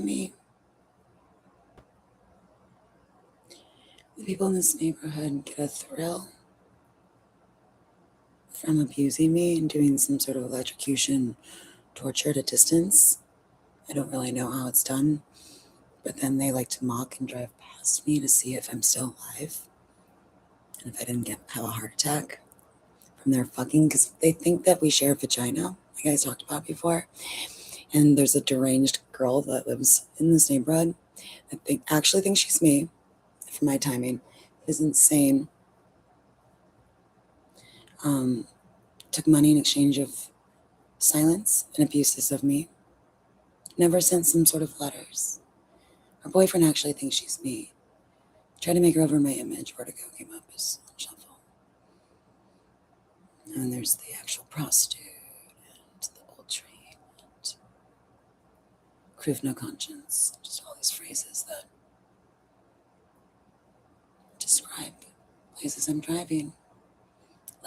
me. The people in this neighborhood get a thrill from abusing me and doing some sort of electrocution torture at a distance. I don't really know how it's done, but then they like to mock and drive past me to see if I'm still alive and if I didn't have a heart attack from their fucking, because they think that we share a vagina, like I talked about before. And there's a deranged girl that lives in this neighborhood that actually thinks she's me, for my timing, is insane. Took money in exchange of silence and abuses of me. Never sent some sort of letters. Her boyfriend actually thinks she's me. Tried to make her over my image. Vertigo came up as shuffle. And there's the actual prostitute and the old tree and crew of no conscience. Just all these phrases that describe places I'm driving.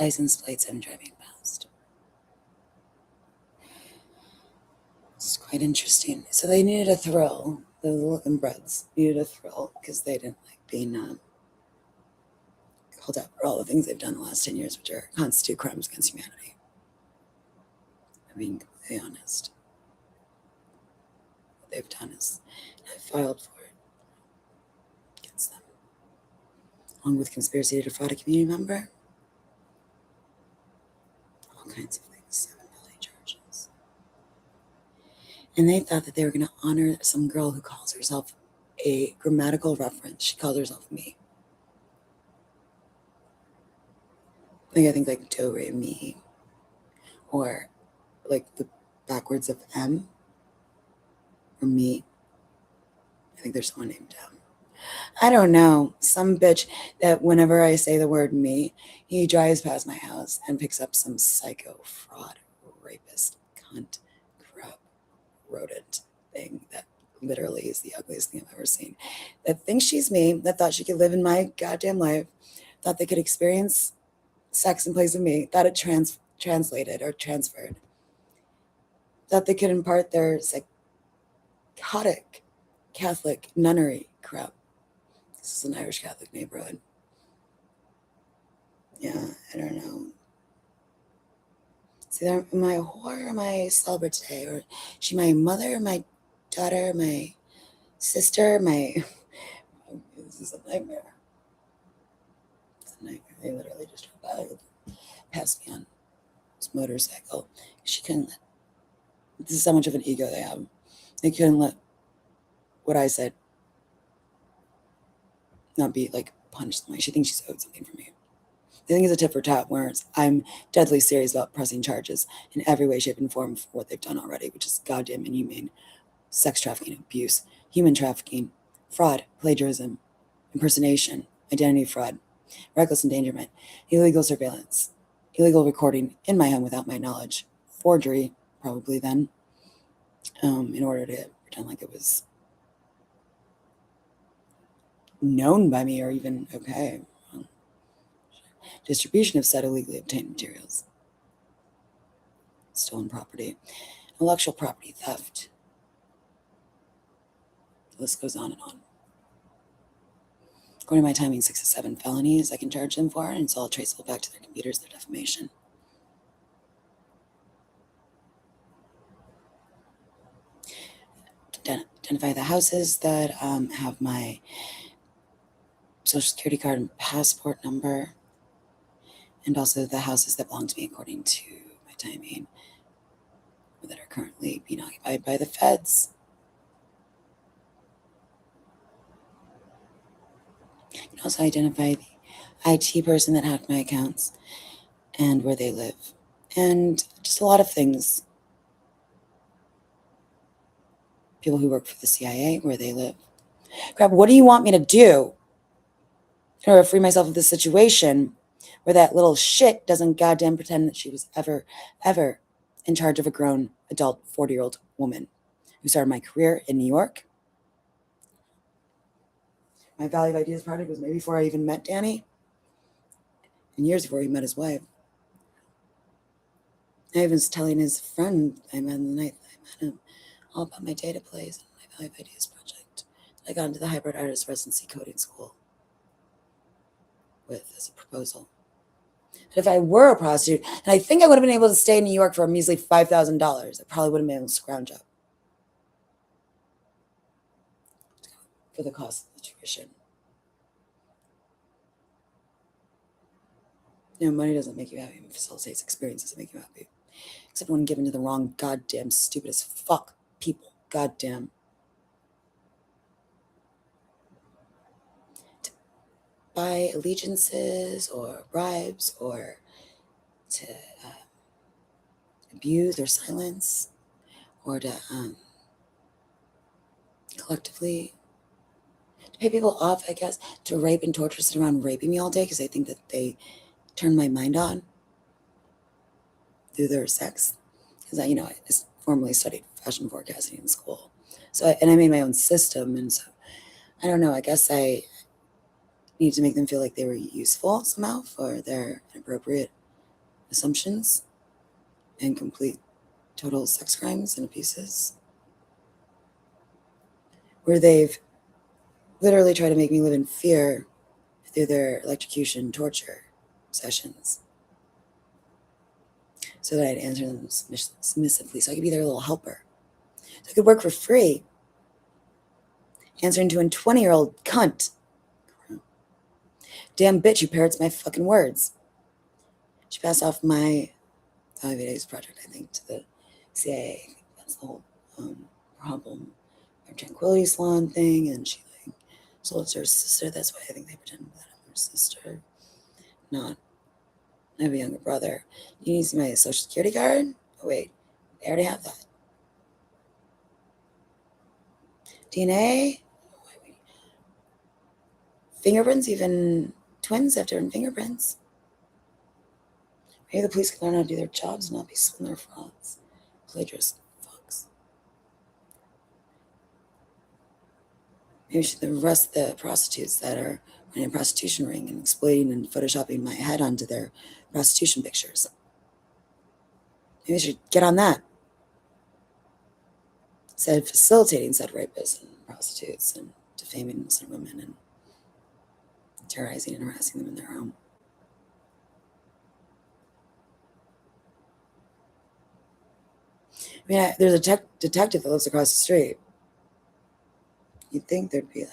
License plates I'm driving past. It's quite interesting. So they needed a thrill. The little inbreds needed a thrill because they didn't like being called out for all the things they've done the last 10 years, which are constitute crimes against humanity. I'm being completely honest. What they've done is, I filed for it against them, along with conspiracy to defraud a community member, all kinds of things, 7 felony charges. And they thought that they were going to honor some girl who calls herself a grammatical reference. She called herself me. I think like do, re, mi, or like the backwards of M, or me. I think there's someone named M. I don't know. Some bitch that whenever I say the word me, he drives past my house and picks up some psycho, fraud, rapist, cunt, crap, rodent thing that literally is the ugliest thing I've ever seen. That thinks she's me, that thought she could live in my goddamn life, thought they could experience sex in place of me, thought it translated or transferred, thought they could impart their psychotic Catholic nunnery crap. This is an Irish Catholic neighborhood. Yeah, I don't know. It's either am I a whore or am I a celibate today? Or is she my mother, my daughter, my sister, my... This is a nightmare. It's a nightmare. They literally just drove past me on this motorcycle. She couldn't let... This is how much of an ego they have. They couldn't let what I said not be like punched. Like she thinks she's owed something from me. They think it's a tit for tat, whereas I'm deadly serious about pressing charges in every way, shape, and form for what they've done already, which is goddamn inhumane. Sex trafficking, abuse, human trafficking, fraud, plagiarism, impersonation, identity fraud, reckless endangerment, illegal surveillance, illegal recording in my home without my knowledge, forgery, probably then, in order to pretend like it was known by me or even okay. Distribution of said illegally obtained materials, stolen property, intellectual property theft. The list goes on and on. According to my timing, 6 to 7 felonies I can charge them for, and it's all traceable back to their computers, their defamation. Identify the houses that have my social security card and passport number, and also the houses that belong to me according to my timing, that are currently being occupied by the feds. You can also identify the IT person that hacked my accounts and where they live, and just a lot of things. People who work for the CIA, where they live. Crap, what do you want me to do in order to free myself of this situation where that little shit doesn't goddamn pretend that she was ever in charge of a grown adult 40-year-old woman who started my career in New York? My Valley of Ideas project was maybe before I even met Danny, and years before he met his wife. I was telling his friend I met the night that I met him all about my data plays and my Life Ideas Project. I got into the hybrid artist residency coding school with as a proposal. But if I were a prostitute, and I think I would have been able to stay in New York for a measly $5,000, I probably would have been able to scrounge up for the cost of the tuition. Money doesn't make you happy. It facilitates experiences that make you happy. Except when given to the wrong goddamn stupid as fuck people. Goddamn. To buy allegiances or bribes or to abuse or silence or to collectively to pay people off, I guess, to rape and torture, sit around raping me all day because they think that they turn my mind on through their sex. Because I formally studied fashion forecasting in school. So I made my own system, and so I don't know. I guess I need to make them feel like they were useful somehow for their inappropriate assumptions and complete total sex crimes and abuses, where they've literally tried to make me live in fear through their electrocution torture sessions, so that I'd answer them submissively, so I could be their little helper. So I could work for free, answering to a 20-year-old cunt. Damn bitch who parrots my fucking words. She passed off my Life Ideas Project, I think, to the CIA. That's the whole problem. Her Tranquility Salon thing, and she sold it to her sister. That's why I think they pretend that I'm her sister. Not. I have a younger brother. You need to see my social security card? Oh, wait. They already have that. DNA? Fingerprints? Even twins have different fingerprints. Maybe the police can learn how to do their jobs and not be swindler frauds. Plagiarist fucks. Maybe we should arrest the prostitutes that are running a prostitution ring and exploiting and photoshopping my head onto their prostitution pictures. Maybe we should get on that. Instead of facilitating said rapists and prostitutes and defaming innocent women and terrorizing and harassing them in their home. I mean, there's a detective that lives across the street. You'd think there'd be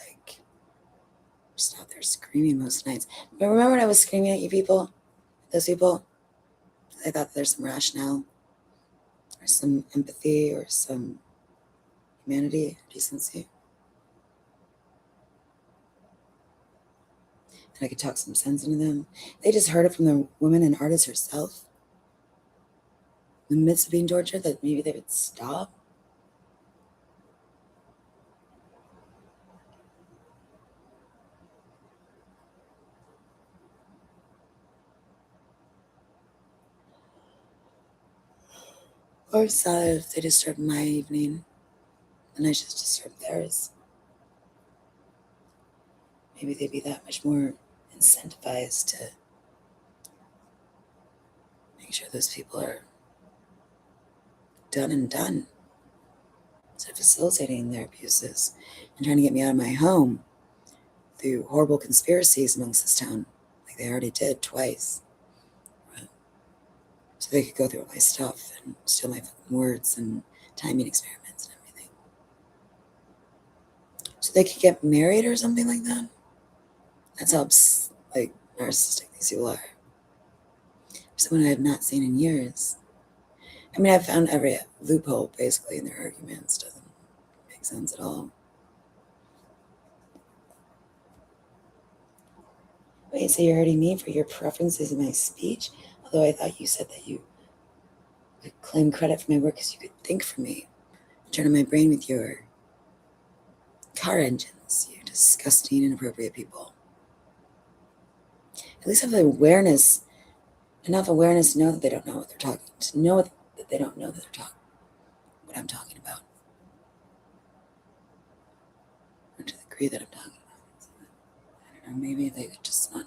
just out there screaming most nights. But remember when I was screaming at you people? Those people? I thought there's some rationale or some empathy or some humanity or decency. And I could talk some sense into them. They just heard it from the woman and artist herself. In the midst of being tortured, that maybe they would stop. Or sad if they disturbed my evening, and I just disturbed theirs. Maybe they'd be that much more incentivized to make sure those people are done and done, instead of facilitating their abuses and trying to get me out of my home through horrible conspiracies amongst this town, like they already did twice. So they could go through all my stuff and steal my fucking words and timing experiments and everything. So they could get married or something like that. That's how narcissistic these people are. Someone I have not seen in years. I mean, I've found every loophole basically in their arguments. Doesn't make sense at all. Wait, so you're hurting me for your preferences in my speech? Although I thought you said that you could claim credit for my work because you could think for me. Turn on my brain with your car engines, you disgusting, inappropriate people. At least have the awareness, enough awareness to know that they don't know what they're talking, to know that they don't know that they're talking, what I'm talking about. Or to the degree that I'm talking about. I don't know, maybe they could just not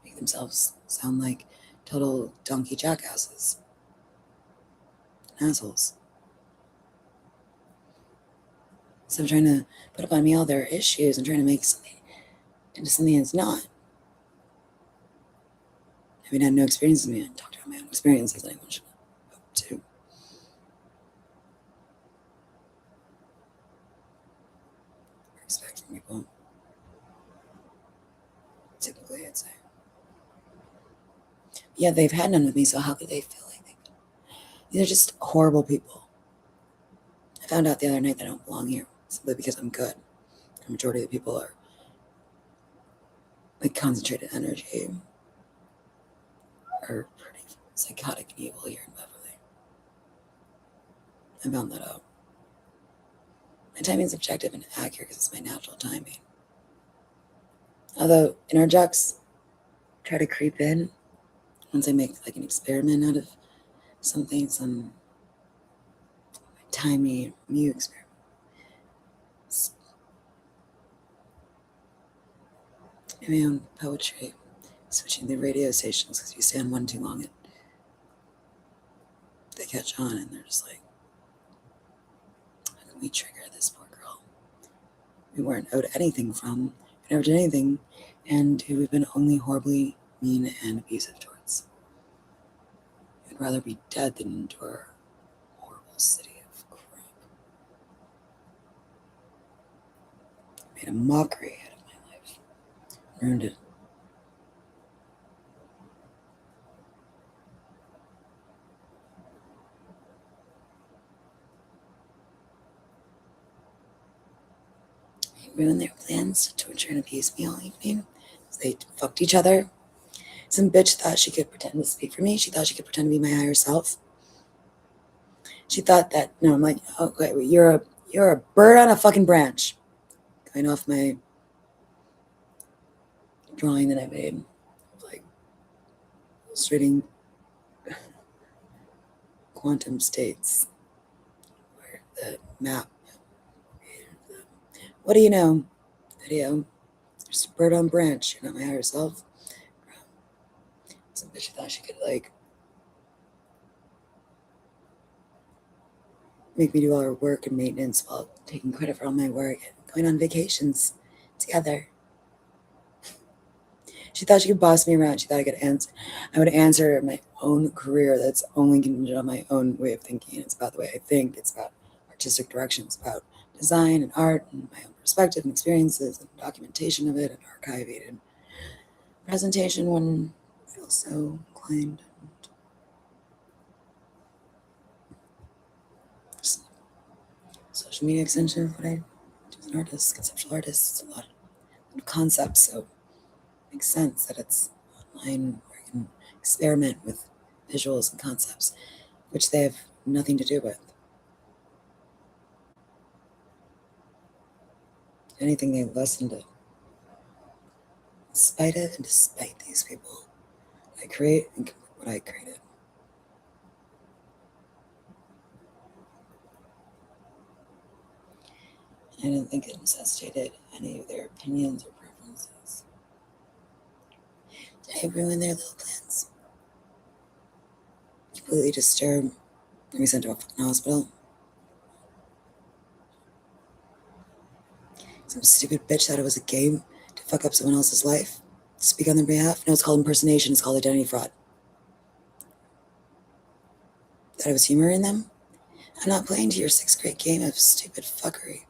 make themselves sound like total donkey jackasses. Assholes. So I'm trying to put up on me all their issues and trying to make something into something it's not. I mean, I had no experiences with me. I talked about my own experiences. Anyone should hope to expect from people. Typically, I'd say. Yeah, they've had none with me, so how could they feel like they could? These are just horrible people. I found out the other night that I don't belong here simply because I'm good. The majority of the people are like concentrated energy are pretty psychotic and evil here in Beverly. I found that out. My timing is objective and accurate because it's my natural timing. Although interjects try to creep in once I make like an experiment out of something, some timing, new experiment. In my own poetry, switching the radio stations because you stay on one too long, they catch on and they're just like, how can we trigger this poor girl? We weren't owed anything from, we never did anything, and who we've been only horribly mean and abusive towards. I'd rather be dead than endure a horrible city of crap. Made a mockery out of my life, ruined it. Ruined their plans to torture and abuse me all evening. They fucked each other. Some bitch thought she could pretend to speak for me. She thought she could pretend to be my higher self. She thought that no, I'm like, okay, well, you're a bird on a fucking branch. Going off my drawing that I made, like illustrating quantum states, where the map. What do you know? Video. Just a bird on branch. You're not my higher self. Some bitch thought she could like make me do all her work and maintenance while taking credit for all my work and going on vacations together. She thought she could boss me around. She thought I would answer my own career that's only contingent on my own way of thinking. It's about the way I think. It's about artistic direction. It's about design and art and my own perspective and experiences and documentation of it and archiving and presentation when I feel so inclined. Just social media extension of what I do as an artist, conceptual artist. It's a lot of concepts, so it makes sense that it's online where you can experiment with visuals and concepts, which they have nothing to do with. If anything, they lessened it. In spite of and despite these people, I create and what I created. I didn't think it necessitated any of their opinions or preferences. Did I ruin their little plans? Completely disturb, be sent to a fucking hospital? Some stupid bitch thought it was a game to fuck up someone else's life, to speak on their behalf. No, it's called impersonation. It's called identity fraud. That I was humoring them? I'm not playing to your sixth grade game of stupid fuckery.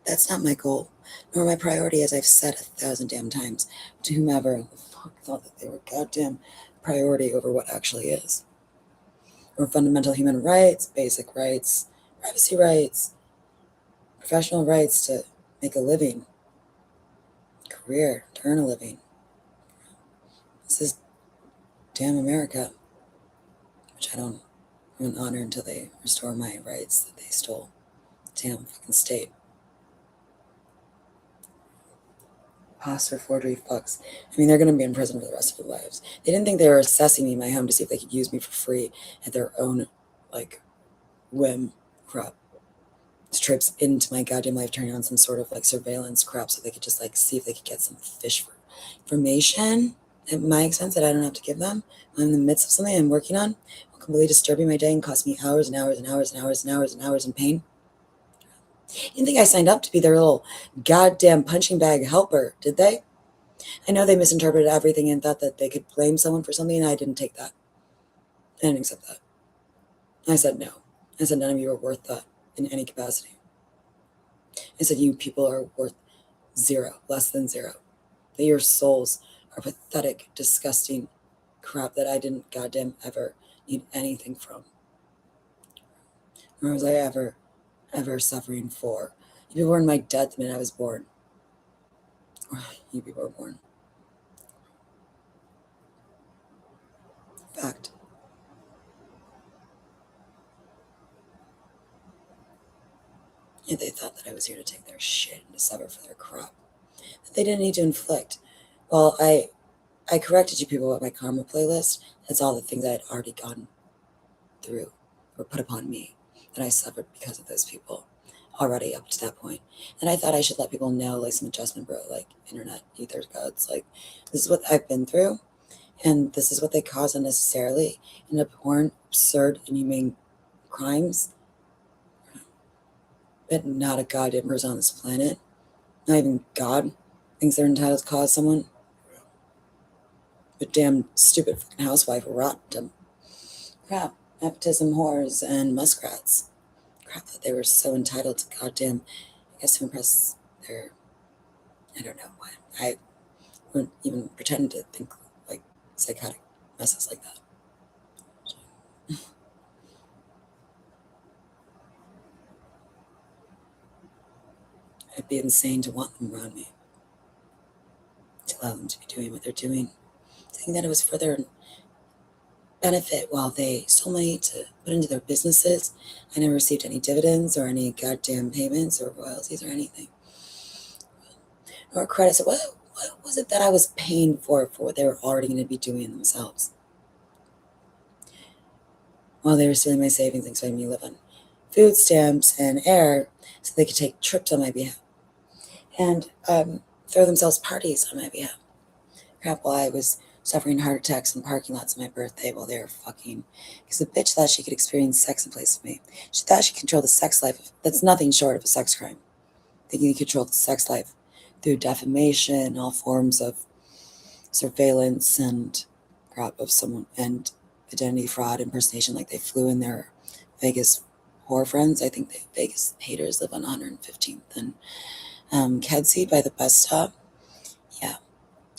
That's not my goal, nor my priority, as I've said 1,000 damn times to whomever the fuck thought that they were goddamn priority over what actually is. Or fundamental human rights, basic rights, privacy rights, professional rights to make a living, career, to earn a living. This is damn America, which I don't honor until they restore my rights that they stole. Damn fucking state. Imposter forgery fucks. I mean, they're going to be in prison for the rest of their lives. They didn't think they were assessing me in my home to see if they could use me for free at their own, like, whim crap. Trips into my goddamn life, turning on some sort of, like, surveillance crap so they could just, like, see if they could get some fish for information at my expense that I don't have to give them. I'm in the midst of something I'm working on, completely disturbing my day and cost me hours and hours and hours and hours and hours and hours in pain. You didn't think I signed up to be their little goddamn punching bag helper, did they? I know they misinterpreted everything and thought that they could blame someone for something, and I didn't take that. I didn't accept that. I said no. I said none of you are worth that in any capacity. I said you people are worth zero, less than zero. That your souls are pathetic, disgusting crap that I didn't goddamn ever need anything from. Nor was I ever suffering for. You people were in my debt the minute I was born. You people were born. Fact. Yet they thought that I was here to take their shit and to suffer for their crap. That they didn't need to inflict. Well, I corrected you people with my karma playlist. That's all the things I had already gone through or put upon me that I suffered because of those people already up to that point. And I thought I should let people know, like some adjustment bro, like internet ether gods, like this is what I've been through, and this is what they cause unnecessarily in abhorrent, absurd, inhumane crimes that not a goddamn person on this planet, not even God, thinks they're entitled to cause someone. But damn stupid fucking housewife rot them. Crap, nepotism whores and muskrats. Crap that they were so entitled to goddamn, I guess, to impress their, I don't know why. I wouldn't even pretend to think like psychotic messes like that. I'd be insane to want them around me, to allow them to be doing what they're doing, thinking that it was for their benefit while they stole money to put into their businesses. I never received any dividends or any goddamn payments or royalties or anything. Or credit. So what was it that I was paying for what they were already going to be doing themselves? While they were stealing my savings and expecting me to live on food stamps and air so they could take trips on my behalf and throw themselves parties on my behalf. Crap, while I was suffering heart attacks in parking lots on my birthday while they were fucking. Because the bitch thought she could experience sex in place of me. She thought she controlled the sex life. That's nothing short of a sex crime. Thinking you control the sex life through defamation, all forms of surveillance and crap of someone, and identity fraud, impersonation, like they flew in their Vegas whore friends. I think the Vegas haters live on 115th and Kedzie by the bus stop. Yeah,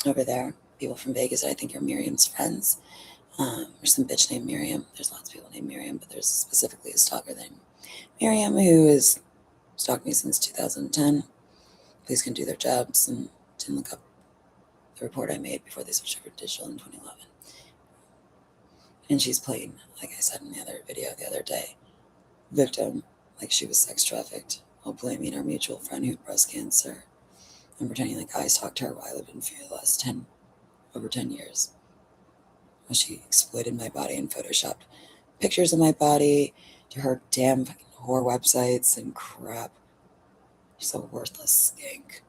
over there. People from Vegas, I think are Miriam's friends. There's some bitch named Miriam. There's lots of people named Miriam, but there's specifically a stalker named Miriam who has stalked me since 2010. Police can do their jobs and didn't look up the report I made before they switched over to digital in 2011. And she's playing, like I said in the other video the other day, victim, like she was sex trafficked, while blaming our mutual friend who had breast cancer and pretending like I stalked her while I lived in fear the last over 10 years. Well, she exploited my body and photoshopped pictures of my body to her damn fucking whore websites and crap. She's a worthless skank.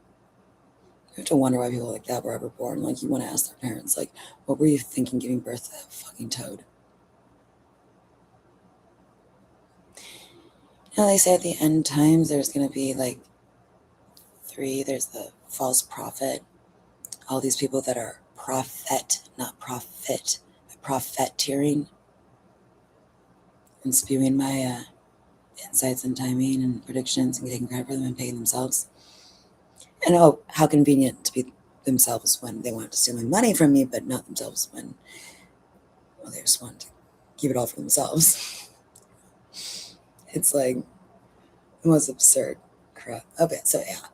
You have to wonder why people like that were ever born. Like, you want to ask their parents, like, what were you thinking giving birth to that fucking toad? Now, they say at the end times there's going to be like three. There's the false prophet, all these people that are prophet, not profit, profiteering and spewing my insights and timing and predictions and taking credit for them and paying themselves. And oh, how convenient to be themselves when they want to steal my money from me, but not themselves when, well, they just want to keep it all for themselves. It's like the most absurd crap. Okay, so yeah,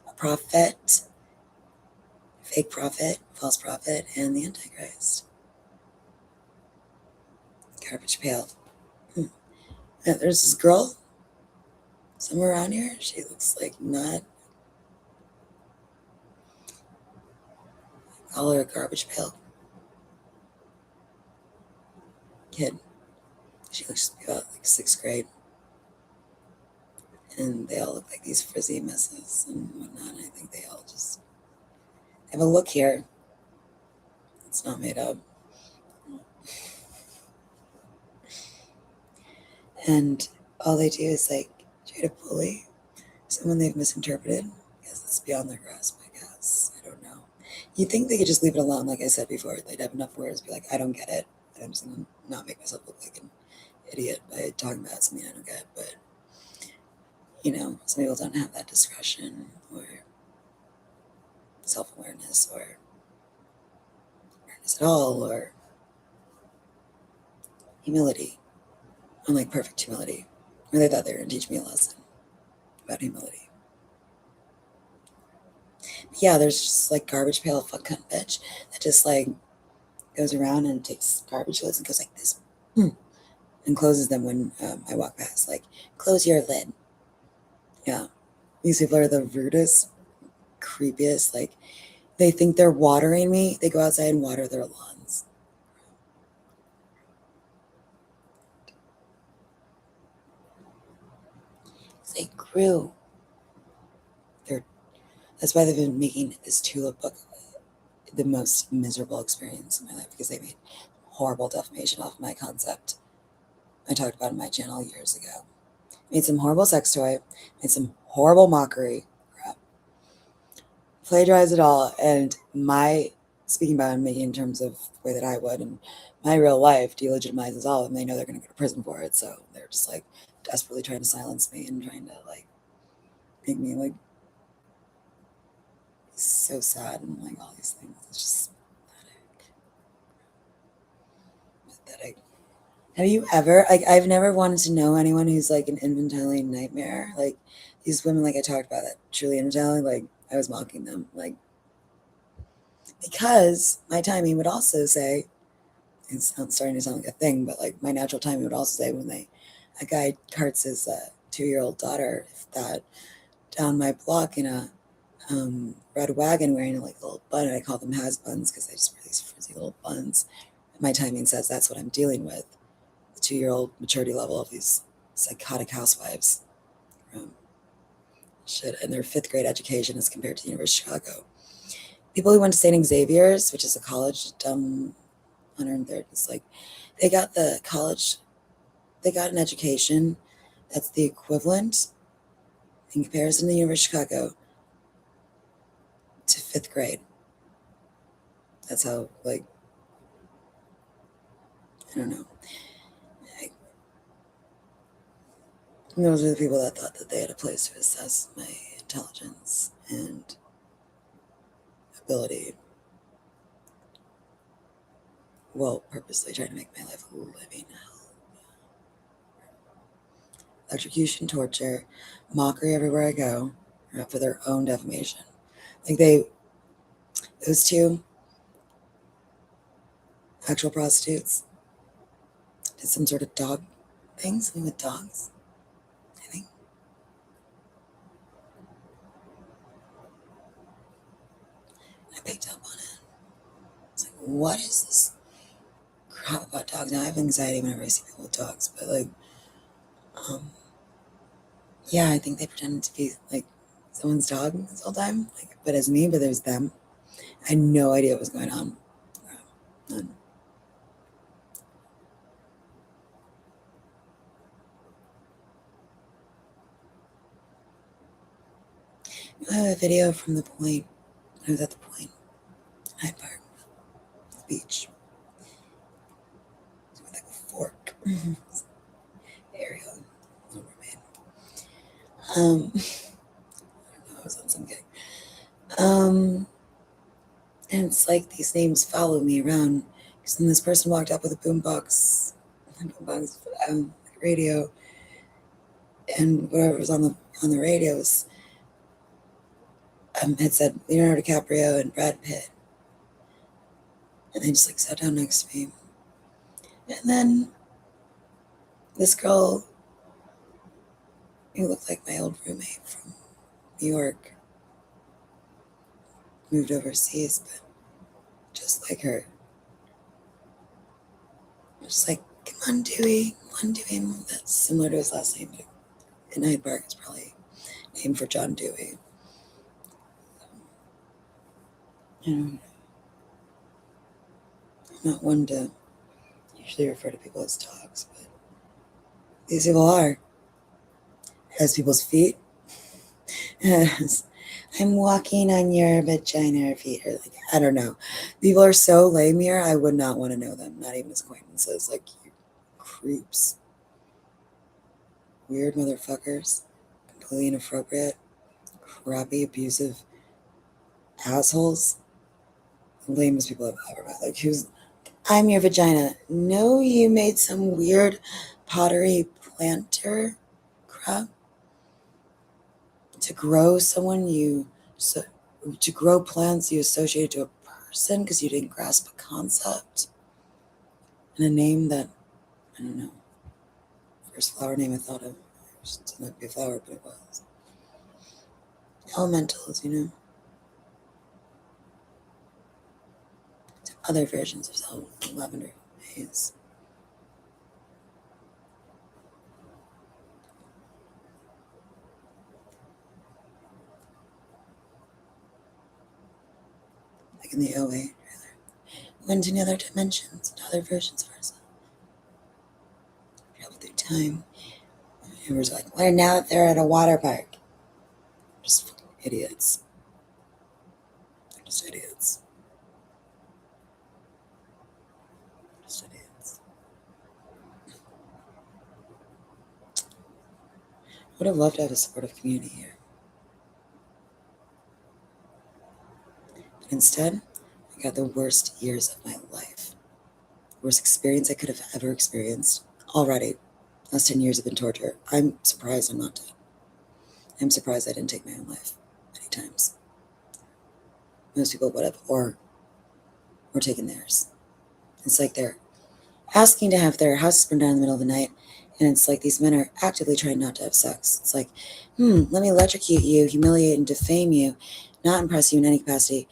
a prophet, fake prophet, false prophet, and the Antichrist. Garbage pail. Yeah, there's this girl somewhere around here. She looks like not. Call her a garbage pail kid. She looks about like sixth grade. And they all look like these frizzy messes and whatnot. I think they all just have a look here. It's not made up. And all they do is like try to bully someone they've misinterpreted. I guess it's beyond their grasp, I guess. I don't know. You'd think they could just leave it alone, like I said before. They'd have enough words to be like, I don't get it. And I'm just going to not make myself look like an idiot by talking about something I don't get. But, some people don't have that discretion or self awareness or awareness at all or humility, unlike perfect humility. Or they thought they were going to teach me a lesson about humility. But yeah, there's just like garbage pail fuck cunt bitch that just like goes around and takes garbage lids and goes like this and closes them when I walk past. Like, close your lid. Yeah. These people are the rudest, creepiest. Like, they think they're watering me. They go outside and water their lawns. They grew. That's why they've been making this tulip book the most miserable experience in my life, because they made horrible defamation off my concept I talked about on my channel years ago. Made some horrible sex toy, made some horrible mockery crap, plagiarized it all, and my speaking about it, making in terms of the way that I would, and my real life delegitimizes all of them. They know they're going to go to prison for it, so they're just like desperately trying to silence me and trying to like make me like so sad and like all these things. It's just pathetic. Have you ever, like, I've never wanted to know anyone who's like an infantile nightmare. Like, these women, like I talked about, that truly infantile, like, I was mocking them. Like, because my timing would also say, it's not starting to sound like a thing, but like my natural timing would also say when a guy carts his 2-year-old daughter, if that, down my block in a red wagon wearing like a little bun, and I call them has buns because they just wear these frizzy little buns. My timing says that's what I'm dealing with. 2-year-old maturity level of these psychotic housewives. Shit, and their 5th grade education as compared to the University of Chicago. People who went to St. Xavier's, which is a college, dumb 103rd, it's like they got the college, they got an education that's the equivalent in comparison to the University of Chicago to 5th grade. That's how, like, I don't know. Those are the people that thought that they had a place to assess my intelligence and ability, while purposely trying to make my life a living hell. Electrocution, torture, mockery everywhere I go, for their own defamation. Like those 2 actual prostitutes did some sort of dog thing, something with dogs, I think. I picked up on it. It's like, what is this crap about dogs? Now I have anxiety whenever I see people with dogs, but like, yeah, I think they pretended to be like someone's dog this whole time, like, but as me, but there's them. I had no idea what was going on. None. I have a video from the point. I was at the point, Hyde Park, the beach, with like a fork. Ariel, Little Mermaid. I don't know, I was on some gig. And it's like these names follow me around. Because then this person walked up with a boombox, radio, and whatever was on the radios had said Leonardo DiCaprio and Brad Pitt, and they just like sat down next to me. And then this girl who looked like my old roommate from New York moved overseas, but just like her, just like, come on, Dewey, one Dewey. That's similar to his last name, but in Hyde Park, it's probably named for John Dewey. I'm not one to usually refer to people as dogs, but these people are. Has people's feet, I'm walking on your vagina or feet, or like, I don't know. People are so lame here, I would not want to know them, not even as acquaintances. Like, you creeps. Weird motherfuckers. Completely inappropriate. Crappy, abusive assholes. The lamest people I've ever met. Like, I'm your vagina. No, you made some weird pottery planter crap to grow someone you so to grow plants you associated to a person because you didn't grasp a concept and a name that I don't know. First flower name I thought of just didn't be a flower, but it was elementals. Other versions of lavender haze. Like in the OA trailer. We went into other dimensions and other versions of ourselves. Travel through time. And we're like, well, now that they're at a water park. Just fucking idiots. They're just idiots. Just idiots. Would have loved to have a supportive community here. But instead, I got the worst years of my life. Worst experience I could have ever experienced. Already. Last 10 years have been torture. I'm surprised I'm not dead. I'm surprised I didn't take my own life many times. Most people would have, or taken theirs. It's like they're asking to have their houses burned down in the middle of the night, and it's like these men are actively trying not to have sex. It's like, let me electrocute you, humiliate and defame you, not impress you in any capacity,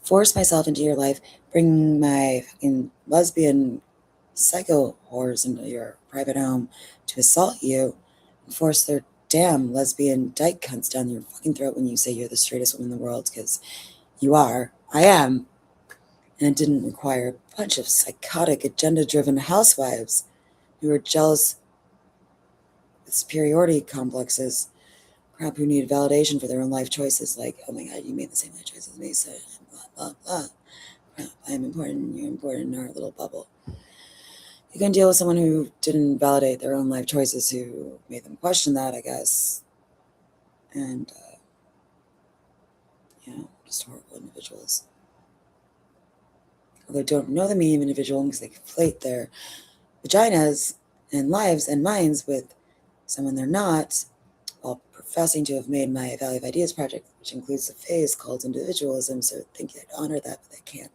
force myself into your life, bring my fucking lesbian psycho whores into your private home to assault you, and force their damn lesbian dyke cunts down your fucking throat when you say you're the straightest woman in the world, because you are. I am. And it didn't require a bunch of psychotic, agenda-driven housewives who are jealous with superiority complexes, crap, who need validation for their own life choices, like, oh my god, you made the same life choices as me, so blah, blah, blah. Crap, I'm important, you're important in our little bubble. You can deal with someone who didn't validate their own life choices, who made them question that, I guess. And, just horrible individuals. Although I don't know the meaning of individual because they conflate their vaginas and lives and minds with someone they're not, while professing to have made my Valley of Ideas project, which includes a phase called individualism, so think they'd honor that, but they can't,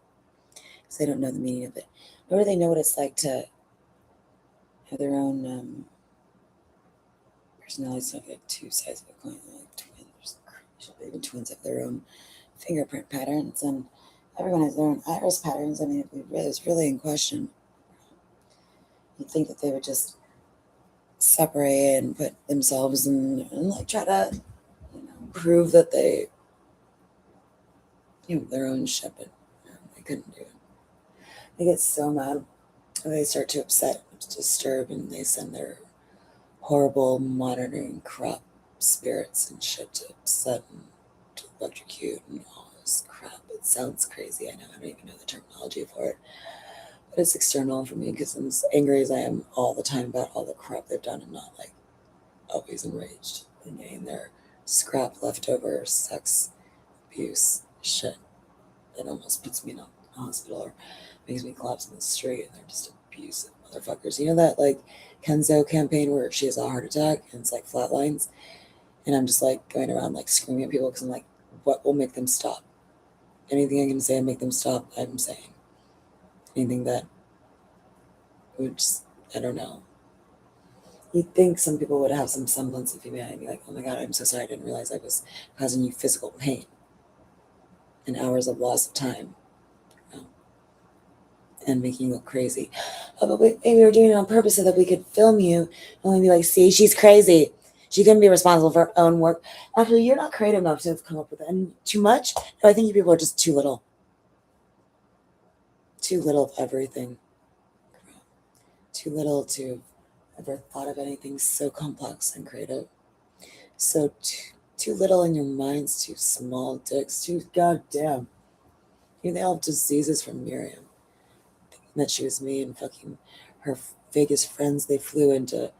because they don't know the meaning of it. Nor do they know what it's like to have their own personalities, like two sides of a coin, like twins. Even twins have their own fingerprint patterns, and everyone has their own iris patterns. I mean, if it was really in question, you'd think that they would just separate and put themselves and like try to prove that they their own shit, but they couldn't do it. They get so mad and they start to upset, disturb, and they send their horrible monitoring corrupt spirits and shit to upset and to electrocute and all this crap. It sounds crazy, I know, I don't even know the terminology for it, but it's external for me because I'm as angry as I am all the time about all the crap they've done. I'm not like always enraged and getting their scrap leftover sex abuse shit that almost puts me in a hospital or makes me collapse in the street, and they're just abusive motherfuckers. You know that like Kenzo campaign where she has a heart attack and it's like flatlines, and I'm just like going around like screaming at people because I'm like, what will make them stop? Anything I can say and make them stop, I'm saying. Anything that would just, I don't know. You'd think some people would have some semblance of humanity, be like, oh my god, I'm so sorry, I didn't realize I was causing you physical pain and hours of loss of time. And making you look crazy. Oh, but maybe we were doing it on purpose so that we could film you and we'd be like, see, she's crazy. She couldn't be responsible for her own work. Actually, you're not creative enough to have come up with it. And too much? No, I think you people are just too little. Too little of everything. Too little to ever thought of anything so complex and creative. So too too little and your mind's too small, dicks too goddamn. You they all have diseases from Miriam. Thinking that she was me and fucking her Vegas friends they flew into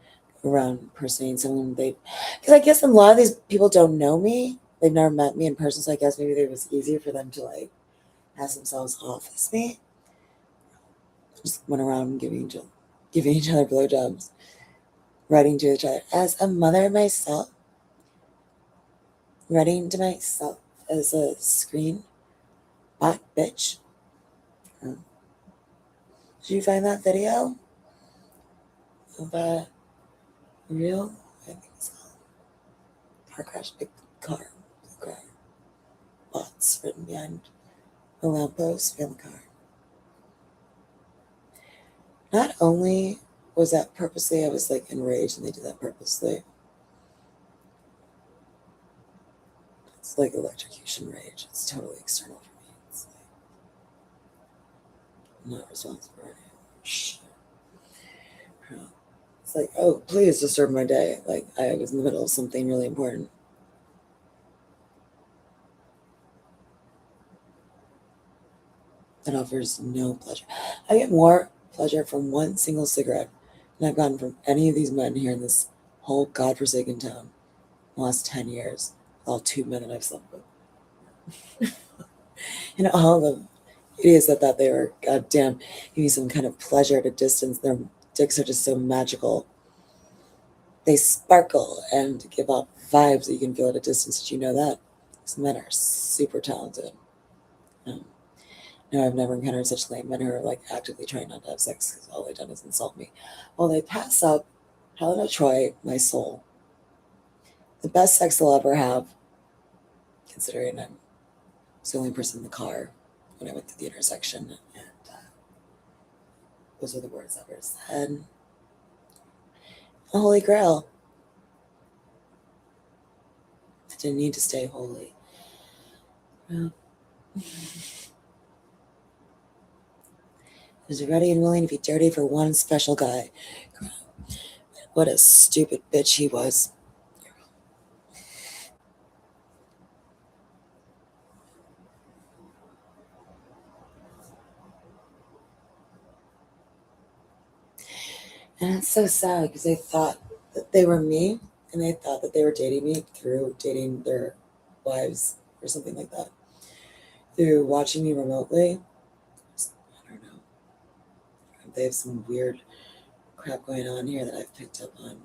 around impersonating someone they. Because I guess a lot of these people don't know me. They've never met me in person, so I guess maybe it was easier for them to like pass themselves off as me. Just went around giving each other blowjobs, writing to each other as a mother myself, writing to myself as a screen bot bitch. Um, did you find that video of real? I think it's car crash, big car, bots written behind a lamppost behind the car. Not only was that purposely, I was like enraged, and they did that purposely. It's like electrocution rage. It's totally external for me. It's like I'm not responsible for any shit. It's like, oh, please disturb my day. Like I was in the middle of something really important. That offers no pleasure. I get more pleasure from one single cigarette than I've gotten from any of these men here in this whole godforsaken town in the last 10 years. All two men that I've slept with. And all the idiots that thought they were goddamn giving some kind of pleasure at a distance. Their dicks are just so magical. They sparkle and give off vibes that you can feel at a distance. Did you know that? These men are super talented. Um, no, I've never encountered such lame men who are like actively trying not to have sex because all they've done is insult me. Well, they pass up Helena Troy, my soul. The best sex they'll ever have, considering I was the only person in the car when I went to the intersection. And those are the words that were said. The Holy Grail. I didn't need to stay holy. Well, I was ready and willing to be dirty for one special guy. What a stupid bitch he was. And it's so sad because they thought that they were me and they thought that they were dating me through dating their wives or something like that. Through watching me remotely. I don't know. They have some weird crap going on here that I've picked up on. And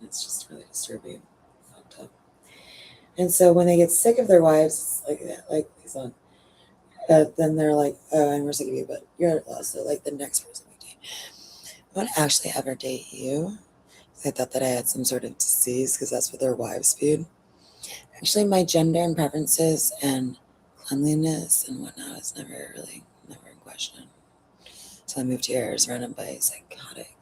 it's just really disturbing. Fucked up. And so when they get sick of their wives, like that, like these on, then they're like, oh, and we're sick of you, but you're also like the next person we date. I want to actually ever date you. I thought that I had some sort of disease because that's what their wives viewed. Actually, my gender and preferences and cleanliness and whatnot is never in question. So I moved here, surrounded by psychotic,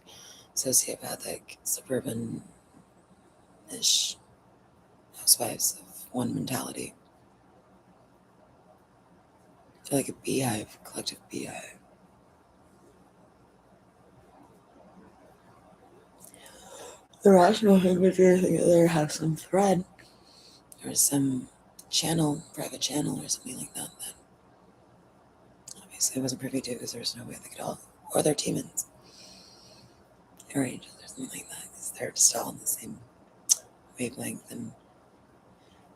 sociopathic, suburban-ish housewives of one mentality. I feel like a beehive, collective beehive. The rational thing would be to think that they have some thread or some channel, private channel or something like that. That obviously I wasn't privy to because there was no way they could all, or their demons, or angels or something like that, because they're just all on the same wavelength. And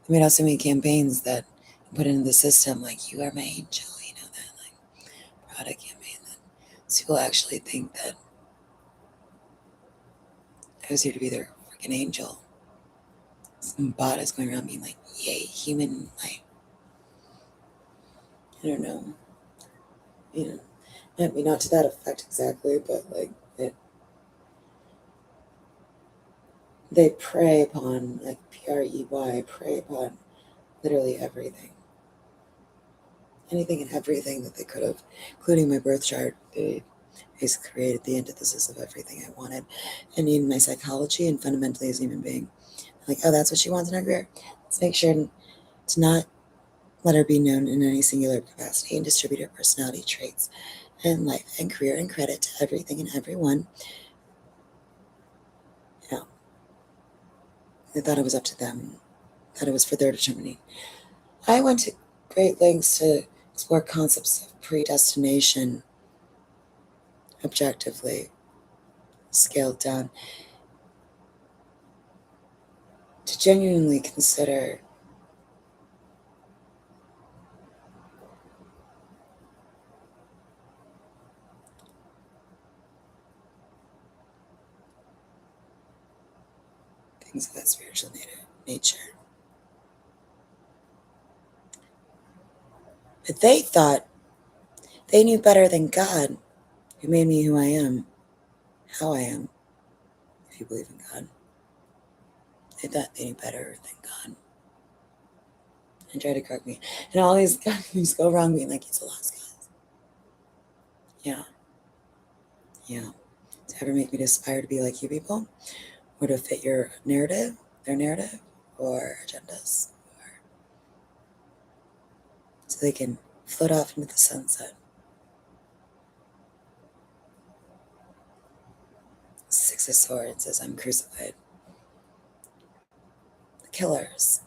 they made out so many campaigns that put into the system, like, you are my angel, you know, that like product campaign that people actually think that I was here to be their freaking angel. Some bot is going around being like, yay, human life. I don't know. You know, I mean, not to that effect exactly, but like they prey upon, like, PREY, prey upon literally everything. Anything and everything that they could have, including my birth chart. They basically created the antithesis of everything I wanted and in my psychology and fundamentally as a human being. Like, oh, that's what she wants in her career. Let's make sure to not let her be known in any singular capacity and distribute her personality traits and life and career and credit to everything and everyone. You know, they thought it was up to them that it was for their determining. I went to great lengths to explore concepts of predestination objectively, scaled down, to genuinely consider things of that spiritual nature. But they thought they knew better than God, who made me who I am, how I am, if you believe in God. They thought they knew better than God and tried to correct me. And all these things go wrong being like, he's a lost cause. Yeah, yeah. To ever make me aspire to be like you people, or to fit your narrative, their narrative, or agendas, or so they can float off into the sunset. Six of Swords as I'm crucified. The killers.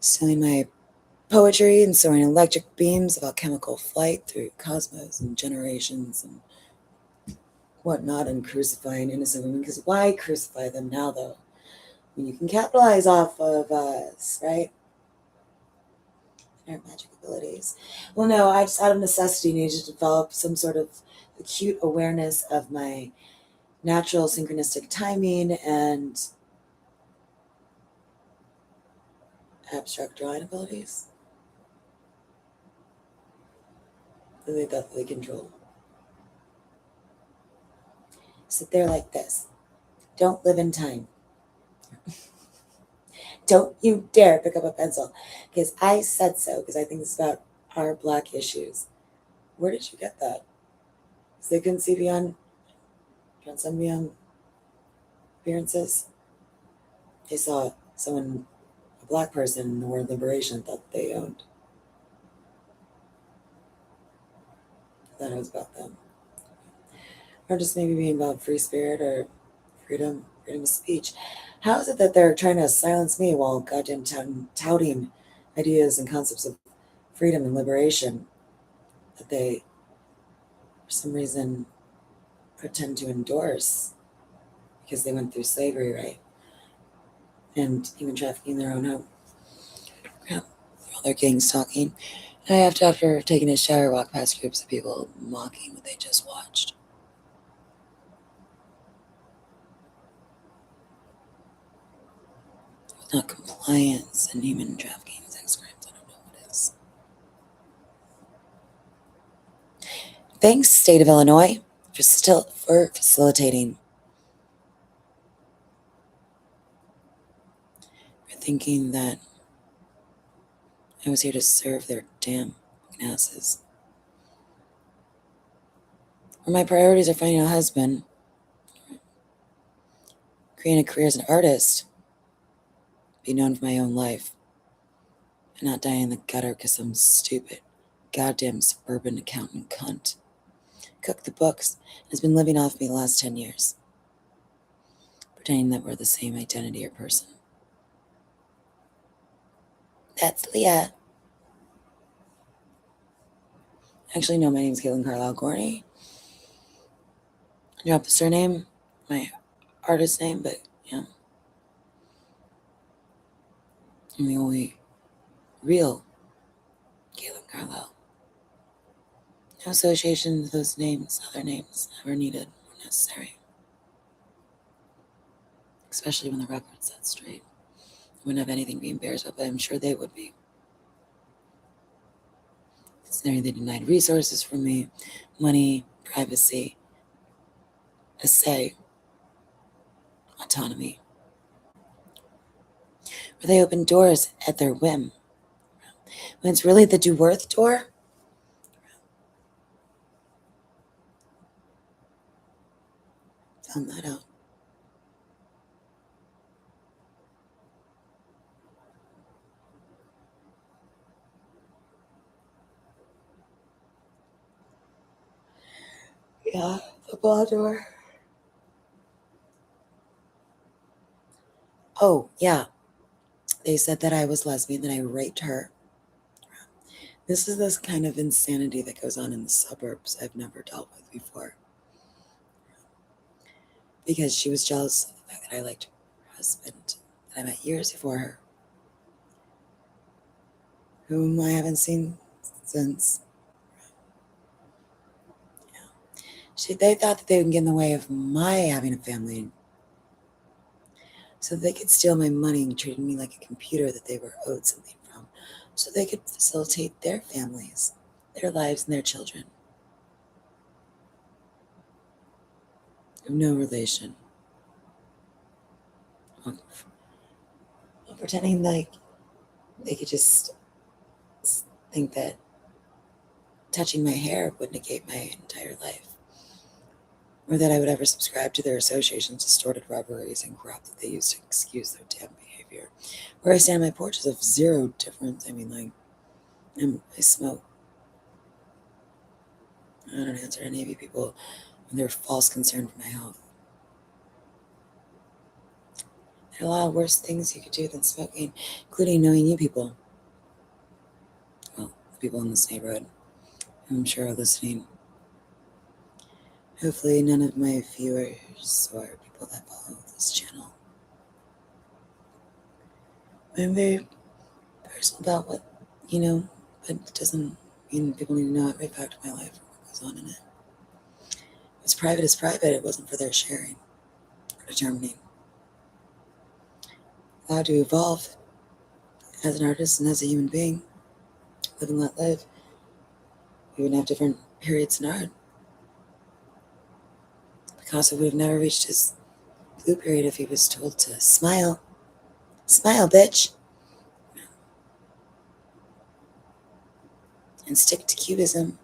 Stealing my poetry and soaring electric beams about chemical flight through cosmos and generations and whatnot, and crucifying innocent women. Because why crucify them now, though? When you can capitalize off of us, right? Our magic abilities. Well, no, I just out of necessity needed to develop some sort of acute awareness of my natural synchronistic timing and abstract drawing abilities that they thought they control. Sit there like this. Don't live in time. Don't you dare pick up a pencil because I said so, because I think it's about our Black issues. Where did you get that? Because they couldn't see beyond, transcend beyond appearances. They saw someone, a Black person, in the word liberation thought they owned. That it was about them. Or just maybe being about free spirit or freedom of speech. How is it that they're trying to silence me while goddamn touting ideas and concepts of freedom and liberation that they, for some reason, pretend to endorse because they went through slavery, right? And human trafficking in their own home. Crap. All their gangs talking. And I have to, after taking a shower, walk past groups of people mocking what they just watched. Not compliance and human trafficking, sex crimes. I don't know what it is. Thanks, State of Illinois, for facilitating, for thinking that I was here to serve their damn asses. Or my priorities are finding a husband, creating a career as an artist, be known for my own life, and not die in the gutter because some stupid, goddamn suburban accountant cunt cooked the books and has been living off me the last 10 years, pretending that we're the same identity or person. That's Leah. Actually, no, my name's Caitlin Carlisle Gorney. I dropped the surname, my artist name, but yeah, I'm the only real Caitlin Carlisle. No association with those names, other names, ever needed or necessary. Especially when the record's set straight. I wouldn't have anything to be embarrassed about, but I'm sure they would be. Considering they denied resources from me, money, privacy, a say, autonomy. Where they open doors at their whim. When it's really the do worth door, found that out. Yeah, the bar door. Oh, yeah. They said that I was lesbian, that I raped her. This is this kind of insanity that goes on in the suburbs I've never dealt with before. Because she was jealous of the fact that I liked her husband that I met years before her, whom I haven't seen since. They thought that they would get in the way of my having a family so they could steal my money and treated me like a computer that they were owed something from so they could facilitate their families, their lives, and their children. Of no relation. Well, pretending like they could just think that touching my hair would negate my entire life, or that I would ever subscribe to their association's distorted robberies and crap that they use to excuse their damn behavior. Where I stand on my porch is of zero difference. I mean, like, I smoke. I don't answer to any of you people when they're false concern for my health. There are a lot of worse things you could do than smoking, including knowing you people. Well, the people in this neighborhood, who I'm sure are listening. Hopefully, none of my viewers or people that follow this channel. I'm very personal about what, but it doesn't mean people need to know every fact of my life or what goes on in it. It's private is private. It wasn't for their sharing or determining. Allowed to evolve as an artist and as a human being. Live and let live. We would have different periods in art. Picasso would have never reached his blue period if he was told to smile. Smile, bitch. And stick to cubism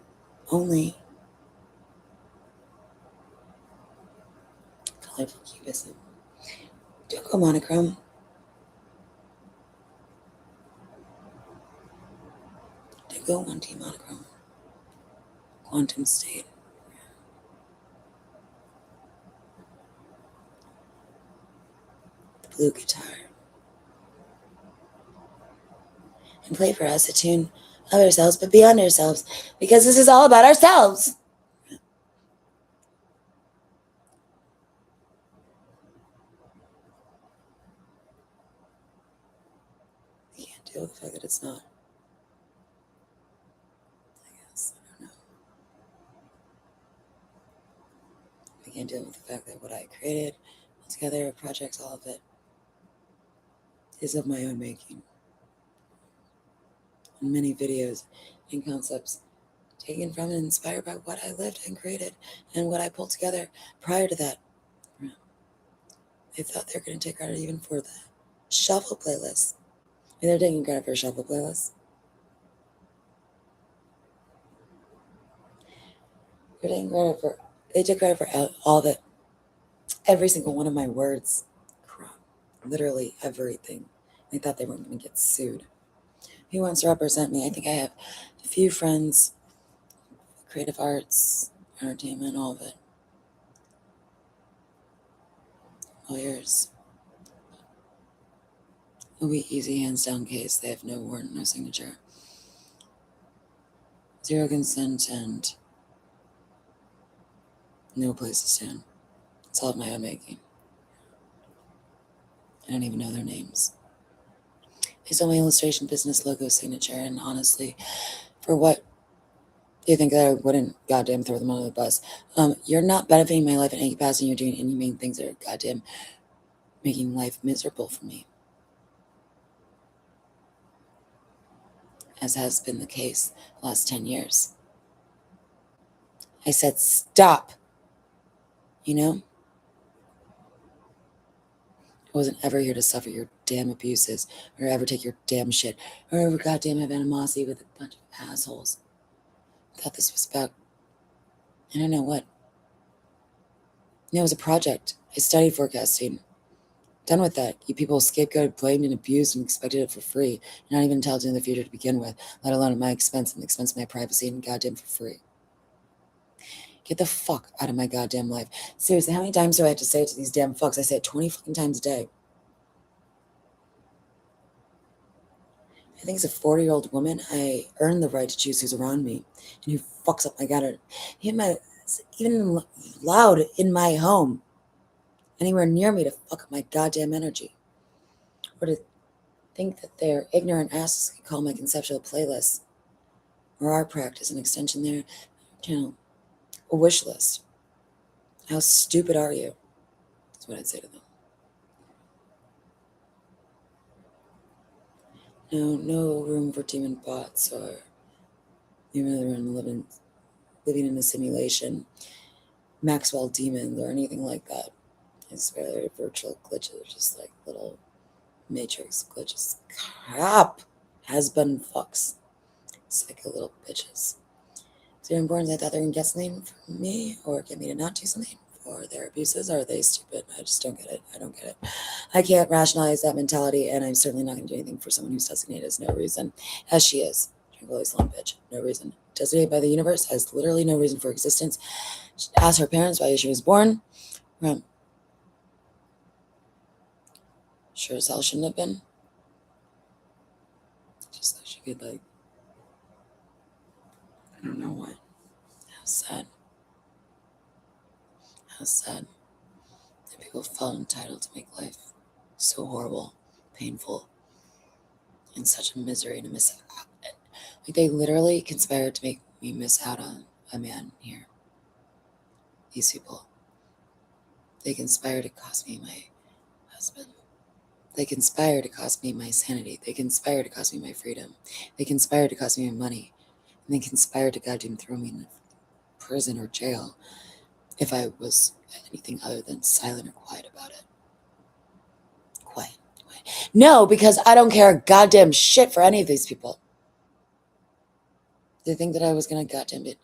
only. Colorful cubism. Don't go monochrome. Don't go 1D monochrome. Quantum state. The blue guitar. And play for us a tune of ourselves, but beyond ourselves, because this is all about ourselves. I can't deal with the fact that it's not. I guess. I don't know. I can't deal with the fact that what I created, altogether, projects, all of it, is of my own making. And many videos and concepts taken from and inspired by what I lived and created and what I pulled together prior to that. They thought they were going to take credit even for the shuffle playlist. And they're taking credit for a shuffle playlist. They're taking credit for, they took credit for all of it. Every single one of my words. Crap. Literally everything. They thought they weren't going to get sued. Who wants to represent me? I think I have a few friends, creative arts, entertainment, all of it. Lawyers. It'll be easy hands down case. They have no warrant, no signature. Zero consent and no place to stand. It's all of my own making. I don't even know their names. They sold my illustration business logo signature, and honestly, for what do you think that I wouldn't goddamn throw them under the bus? You're not benefiting my life in any capacity. You're doing any main things that are goddamn making life miserable for me, as has been the case the last 10 years. I said, stop. You know? I wasn't ever here to suffer your damn abuses or ever take your damn shit or ever goddamn have animosity with a bunch of assholes. I thought this was about, I don't know what. It was a project. I studied forecasting. Done with that. You people scapegoated, blamed, and abused and expected it for free. You're not even intelligent in the future to begin with, let alone at my expense and the expense of my privacy and goddamn for free. Get the fuck out of my goddamn life. Seriously, how many times do I have to say it to these damn fucks? I say it 20 fucking times a day. I think as a 40-year-old woman, I earn the right to choose who's around me and who fucks up my goddamn. Even loud in my home, anywhere near me to fuck up my goddamn energy. Or to think that their ignorant asses could call my conceptual playlist or our practice an extension there, a wish list. How stupid are you? That's what I'd say to them. No room for demon bots or even living in a simulation, Maxwell demons or anything like that. I swear they're virtual glitches, just like little matrix glitches. Crap! Has-been fucks. Psycho little bitches. So important I thought they were going to get something from me or get me to not do something for their abuses. Are they stupid? I just don't get it. I don't get it. I can't rationalize that mentality, and I'm certainly not going to do anything for someone who's designated as no reason, as she is. Tranquility Slum bitch. No reason. Designated by the universe has literally no reason for existence. Ask her parents why she was born. Sure as hell shouldn't have been. Just so she could, like, I don't know what. How sad. How sad that people felt entitled to make life so horrible, painful, and such a misery and a miss out. Like, they literally conspired to make me miss out on a man here. These people. They conspired to cost me my husband. They conspired to cost me my sanity. They conspired to cost me my freedom. They conspired to cost me my money. And they conspired to goddamn throw me in prison or jail if I was anything other than silent or quiet about it. Quiet. No, because I don't care a goddamn shit for any of these people. They think that I was going to goddamn be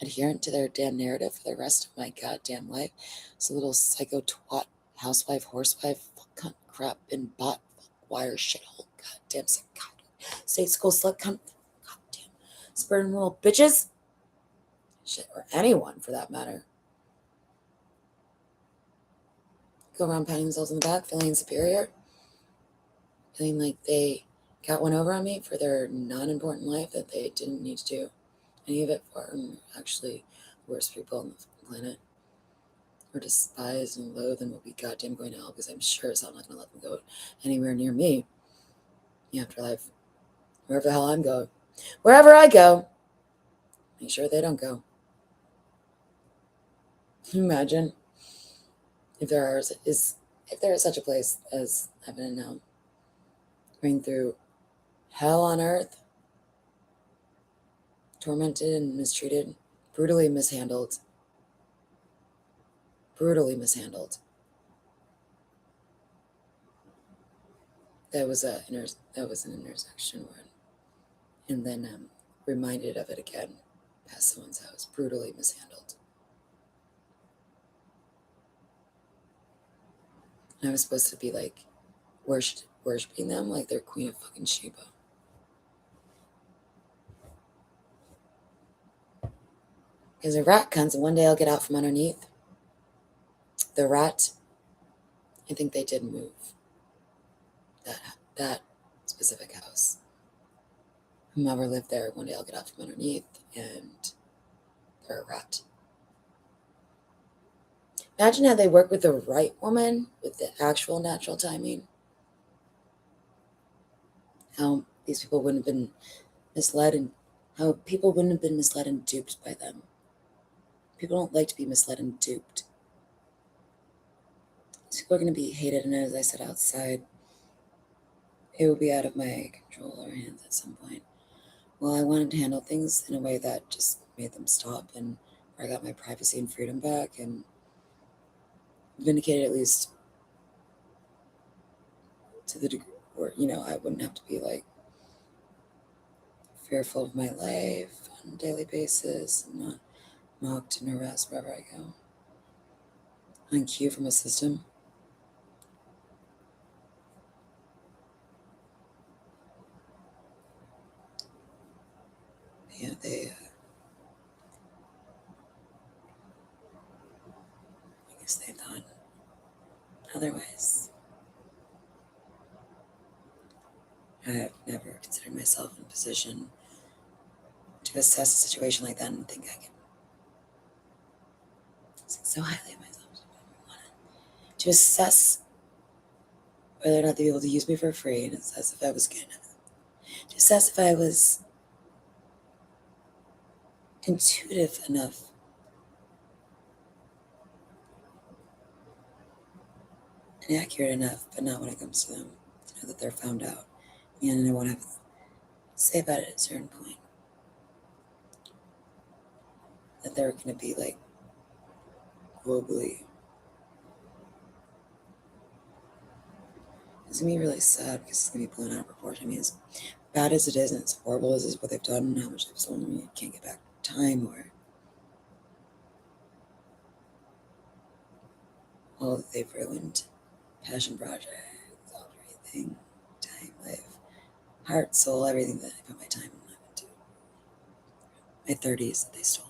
adherent to their damn narrative for the rest of my goddamn life. It's a little psycho twat, housewife, horsewife, fuck, cunt, crap, and bot, wire, shithole, goddamn, state school slut, cunt, goddamn, spurting little bitches. Shit, or anyone for that matter. Go around patting themselves on the back, feeling superior, feeling like they got one over on me for their non-important life that they didn't need to do any of it for, and actually the worst people on the planet, or despise and loathe and will be goddamn going to hell, because I'm sure as hell not going to let them go anywhere near me in the afterlife, wherever the hell I'm going. Wherever I go, make sure they don't go. Can you imagine if there is such a place as heaven and hell, going through hell on earth, tormented and mistreated, brutally mishandled. That was an intersection word, and then reminded of it again past someone's house, brutally mishandled. And I was supposed to be like worshiping them like they're Queen of fucking Sheba. Because a rat comes and one day I'll get out from underneath. The rat, I think they did move that specific house. Whomever lived there, one day I'll get out from underneath and they're a rat. Imagine how they work with the right woman with the actual natural timing. How these people wouldn't have been misled, and how people wouldn't have been misled and duped by them. People don't like to be misled and duped. These people are going to be hated, and as I said outside, it will be out of my control or hands at some point. Well, I wanted to handle things in a way that just made them stop, and where I got my privacy and freedom back and vindicated, at least to the degree where, I wouldn't have to be like fearful of my life on a daily basis and not mocked and harassed wherever I go. On cue from a system. Yeah, otherwise. I have never considered myself in a position to assess a situation like that and think I can think so highly of myself. To assess whether or not they'd be able to use me for free and assess if I was good enough. To assess if I was intuitive enough and accurate enough, but not when it comes to them, to know that they're found out. And I won't have to say about it at a certain point. That they're going to be like globally. It's going to be really sad because it's going to be blown out of proportion. I mean, as bad as it is and as horrible as is what they've done and how much they've stolen, you can't get back time or all that they've ruined. Passion projects, everything, time, life, heart, soul, everything that I put my time and life into. My 30s that they stole.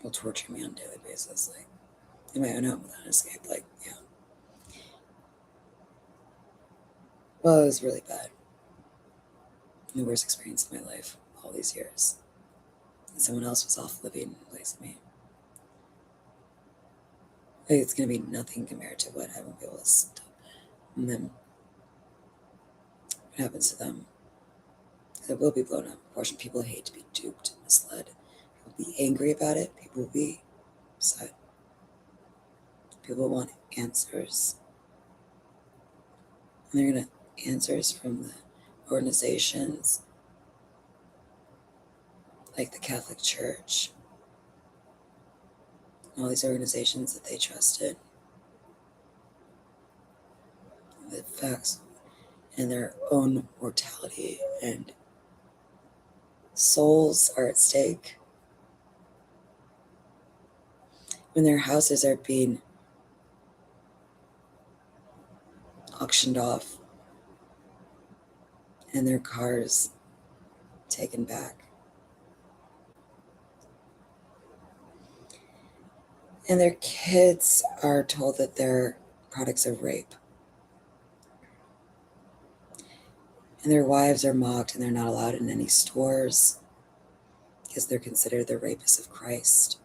Will torture me on a daily basis, like in my own home without escape. Like, yeah. Well, it was really bad. The worst experience of my life all these years. And someone else was off living in place of me. Like, it's gonna be nothing compared to what I won't be able to stop. And then what happens to them? It will be blown out of proportion. People hate to be duped, misled. People will be angry about it. People will be upset. People want answers. And they're gonna answers from the organizations like the Catholic Church, and all these organizations that they trusted. The facts and their own mortality and souls are at stake. When their houses are being auctioned off and their cars taken back. And their kids are told that they're products of rape. And their wives are mocked and they're not allowed in any stores because they're considered the rapists of Christ.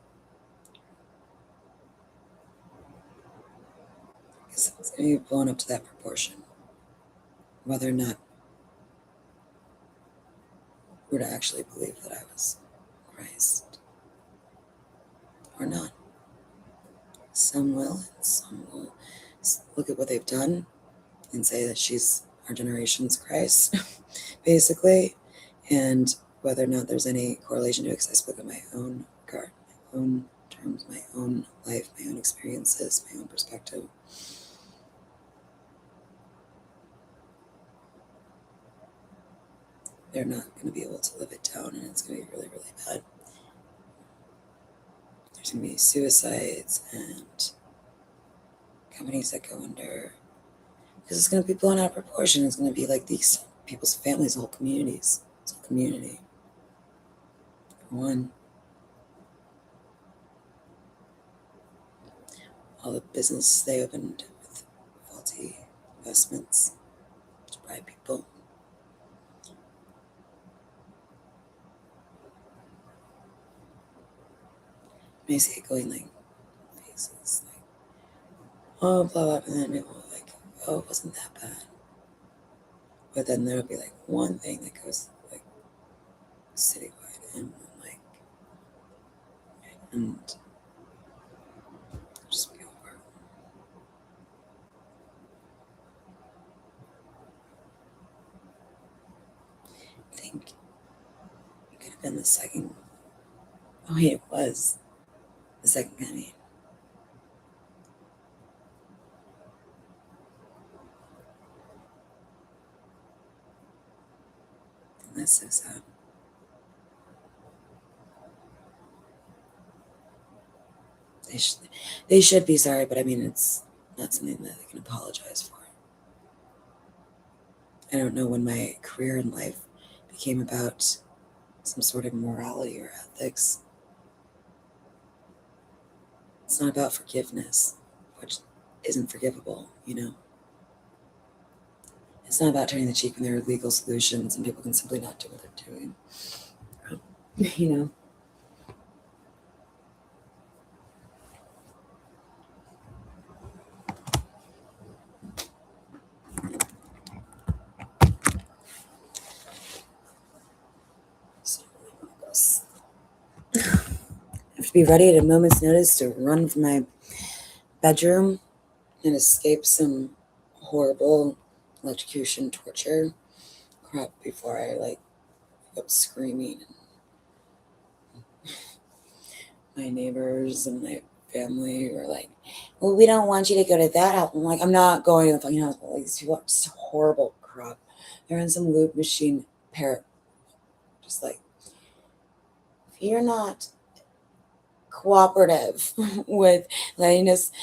Because it's going to be blown up to that proportion. Whether or not we're to actually believe that I was Christ or not. Some will, and some will look at what they've done and say that she's our generation's Christ, basically, and whether or not there's any correlation to it, because I spoke of my own regard, my own terms, my own life, my own experiences, my own perspective. They're not going to be able to live it down, and it's going to be really, really bad. There's going to be suicides and companies that go under because it's going to be blown out of proportion. It's going to be like these people's families, whole communities. It's a whole community. For one, all the businesses they opened with faulty investments to bribe people. And I see it going like faces, like, oh, blow up, and then it will like, oh, it wasn't that bad. But then there'll be like one thing that goes like citywide and like, and it'll just be over. I think it could have been the second. Oh, wait, it was the second coming. And that's so sad. They should, they should be sorry, but I mean, it's not something that they can apologize for. I don't know when my career in life became about some sort of morality or ethics. It's not about forgiveness. which isn't forgivable, you know? It's not about turning the cheek when there are legal solutions and people can simply not do what they're doing. You know? So, I have to be ready at a moment's notice to run from my bedroom and escape some horrible electrocution torture crap before I like go up screaming. My neighbors and my family were like, "Well, we don't want you to go to that house." I'm like, "I'm not going to the fucking hospital. Like, these people are just horrible crap. They're in some loop machine parrot. Just like, if you're not cooperative with letting us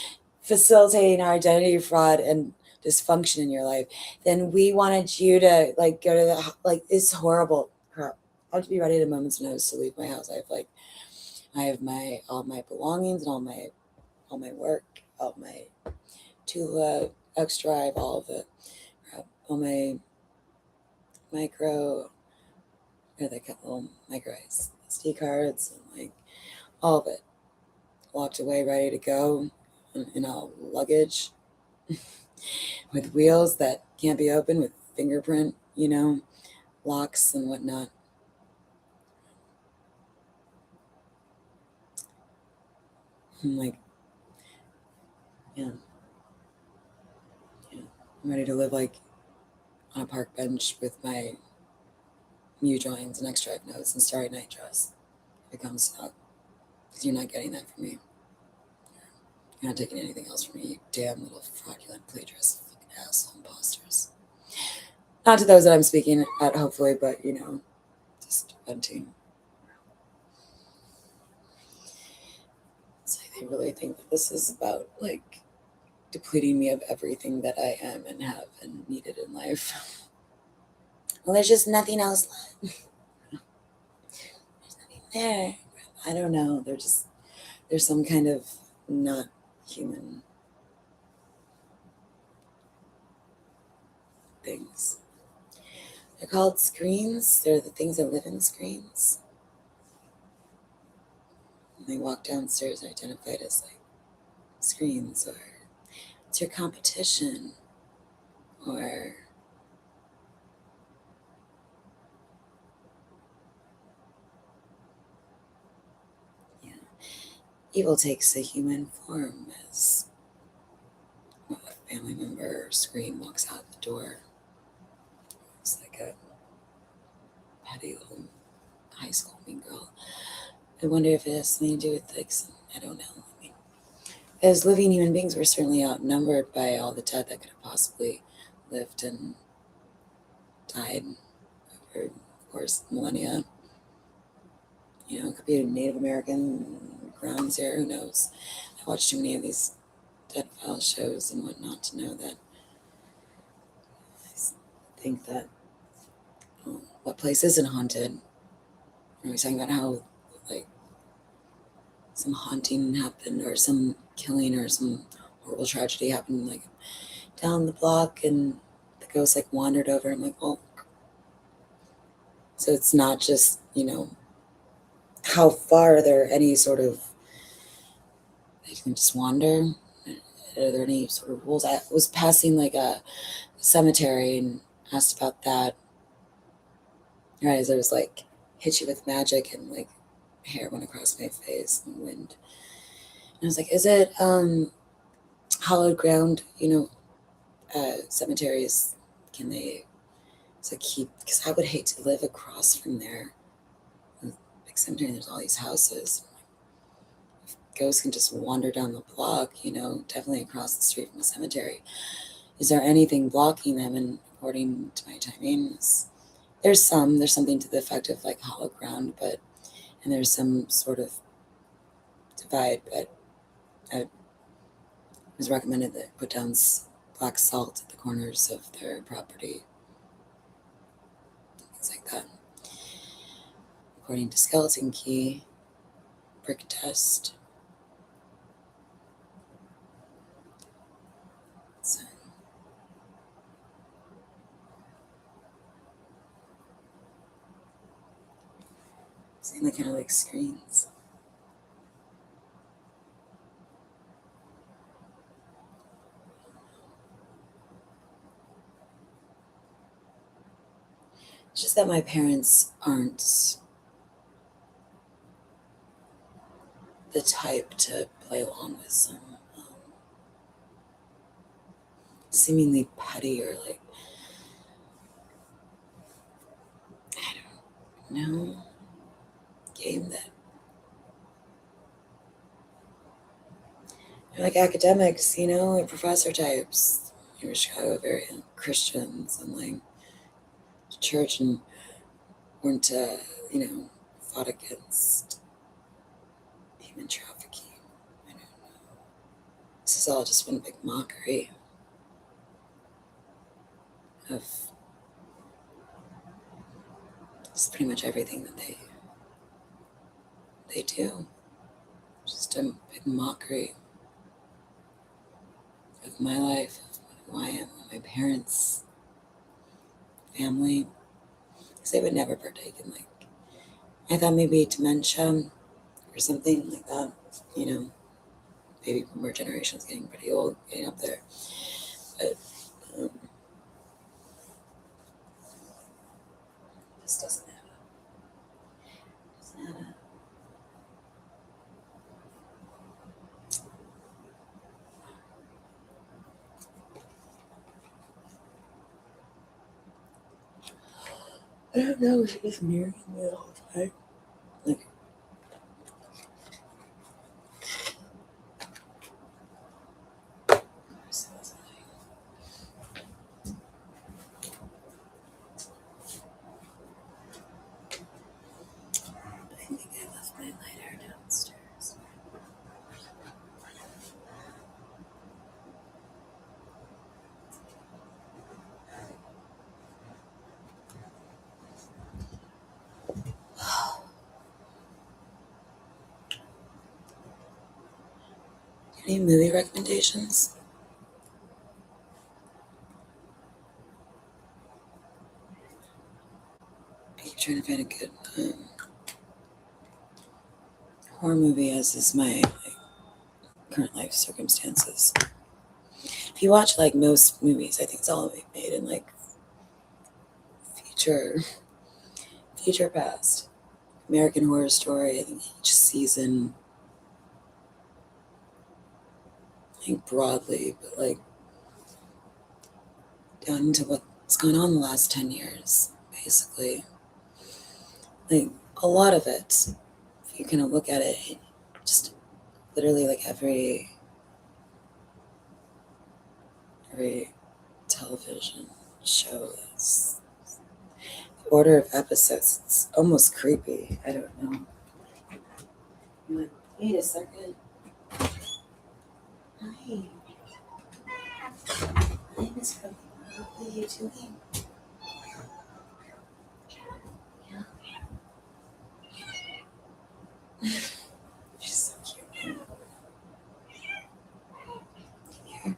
facilitating our identity fraud and dysfunction in your life, then we wanted you to like go to the like it's horrible crap. I have to be ready at a moment's notice to leave my house. I have my all my belongings and all my work, all my Tula X Drive, all of it, all my micro or the little micro SD cards and like all of it locked away, ready to go in all luggage with wheels that can't be opened with fingerprint, you know, locks and whatnot. I'm like, yeah, yeah. I'm ready to live like on a park bench with my Mew joins and X-Drive notes and Starry Night dress. If it comes out, because you're not getting that from me. You're not taking anything else from me, you damn little fraudulent plagiarists, fucking asshole imposters. Not to those that I'm speaking at, hopefully, but you know, just venting. So they really think that this is about like depleting me of everything that I am and have and needed in life. Well, there's just nothing else left. There's nothing there. I don't know. There's some kind of not human things. They're called screens. They're the things that live in screens. And they walk downstairs identified as like screens, or it's your competition, or yeah, evil takes a human form as a family member or screen walks out the door. It's like a petty little high school mean girl. I wonder if it has something to do with like I don't know. I mean, as living human beings, we're certainly outnumbered by all the dead that could have possibly lived and died over, of course, millennia. You know, it could be a Native American ground zero, who knows? I watched too many of these dead file shows and whatnot to know that I think that what place isn't haunted? Are we talking about how like some haunting happened or some killing or some horrible tragedy happened like down the block and the ghost like wandered over? I'm like, well, so it's not just, you know, how far are there any sort of they can just wander? Are there any sort of rules? I was passing like a cemetery and asked about that. Right, as I was like hit you with magic and like hair went across my face and wind. And I was like, is it hallowed ground, you know, cemeteries, can they so keep, because I would hate to live across from there. Like cemetery, there's all these houses. Ghosts can just wander down the block, you know, definitely across the street from the cemetery. Is there anything blocking them? And according to my timings, there's something to the effect of like hollow ground, but and there's some sort of divide, but it was recommended that put down black salt at the corners of their property, things like that. According to Skeleton Key, brick test. seem like kind of like screens. It's just that my parents aren't the type to play along with some seemingly petty or like, I don't know, game that they're like academics, or professor types. Here in Chicago, very Christians and like church and weren't, fought against human trafficking. I don't know. This is all just one big mockery of just pretty much everything that they do. Just a big mockery of my life, of who I am, of my parents, family. Because they would never partake in like, I thought maybe dementia or something like that. Baby boomer generation's getting pretty old, getting up there. But this doesn't add up. Doesn't add up. I don't know. She's mirroring me the whole time. Like, I think I left my lighter downstairs. Any movie recommendations? I keep trying to find a good horror movie, as is my current life circumstances. If you watch like most movies, I think it's all made in like future past. American Horror Story, I think each season, I think broadly, but like down into what's going on the last 10 years, basically. Like a lot of it, if you kind of look at it, just literally like every television show, that's the order of episodes, it's almost creepy. I don't know. I'm like, wait a second. Hi. Hi, Miss Cookie. What are you doing? Yeah. She's so cute. Here. Here.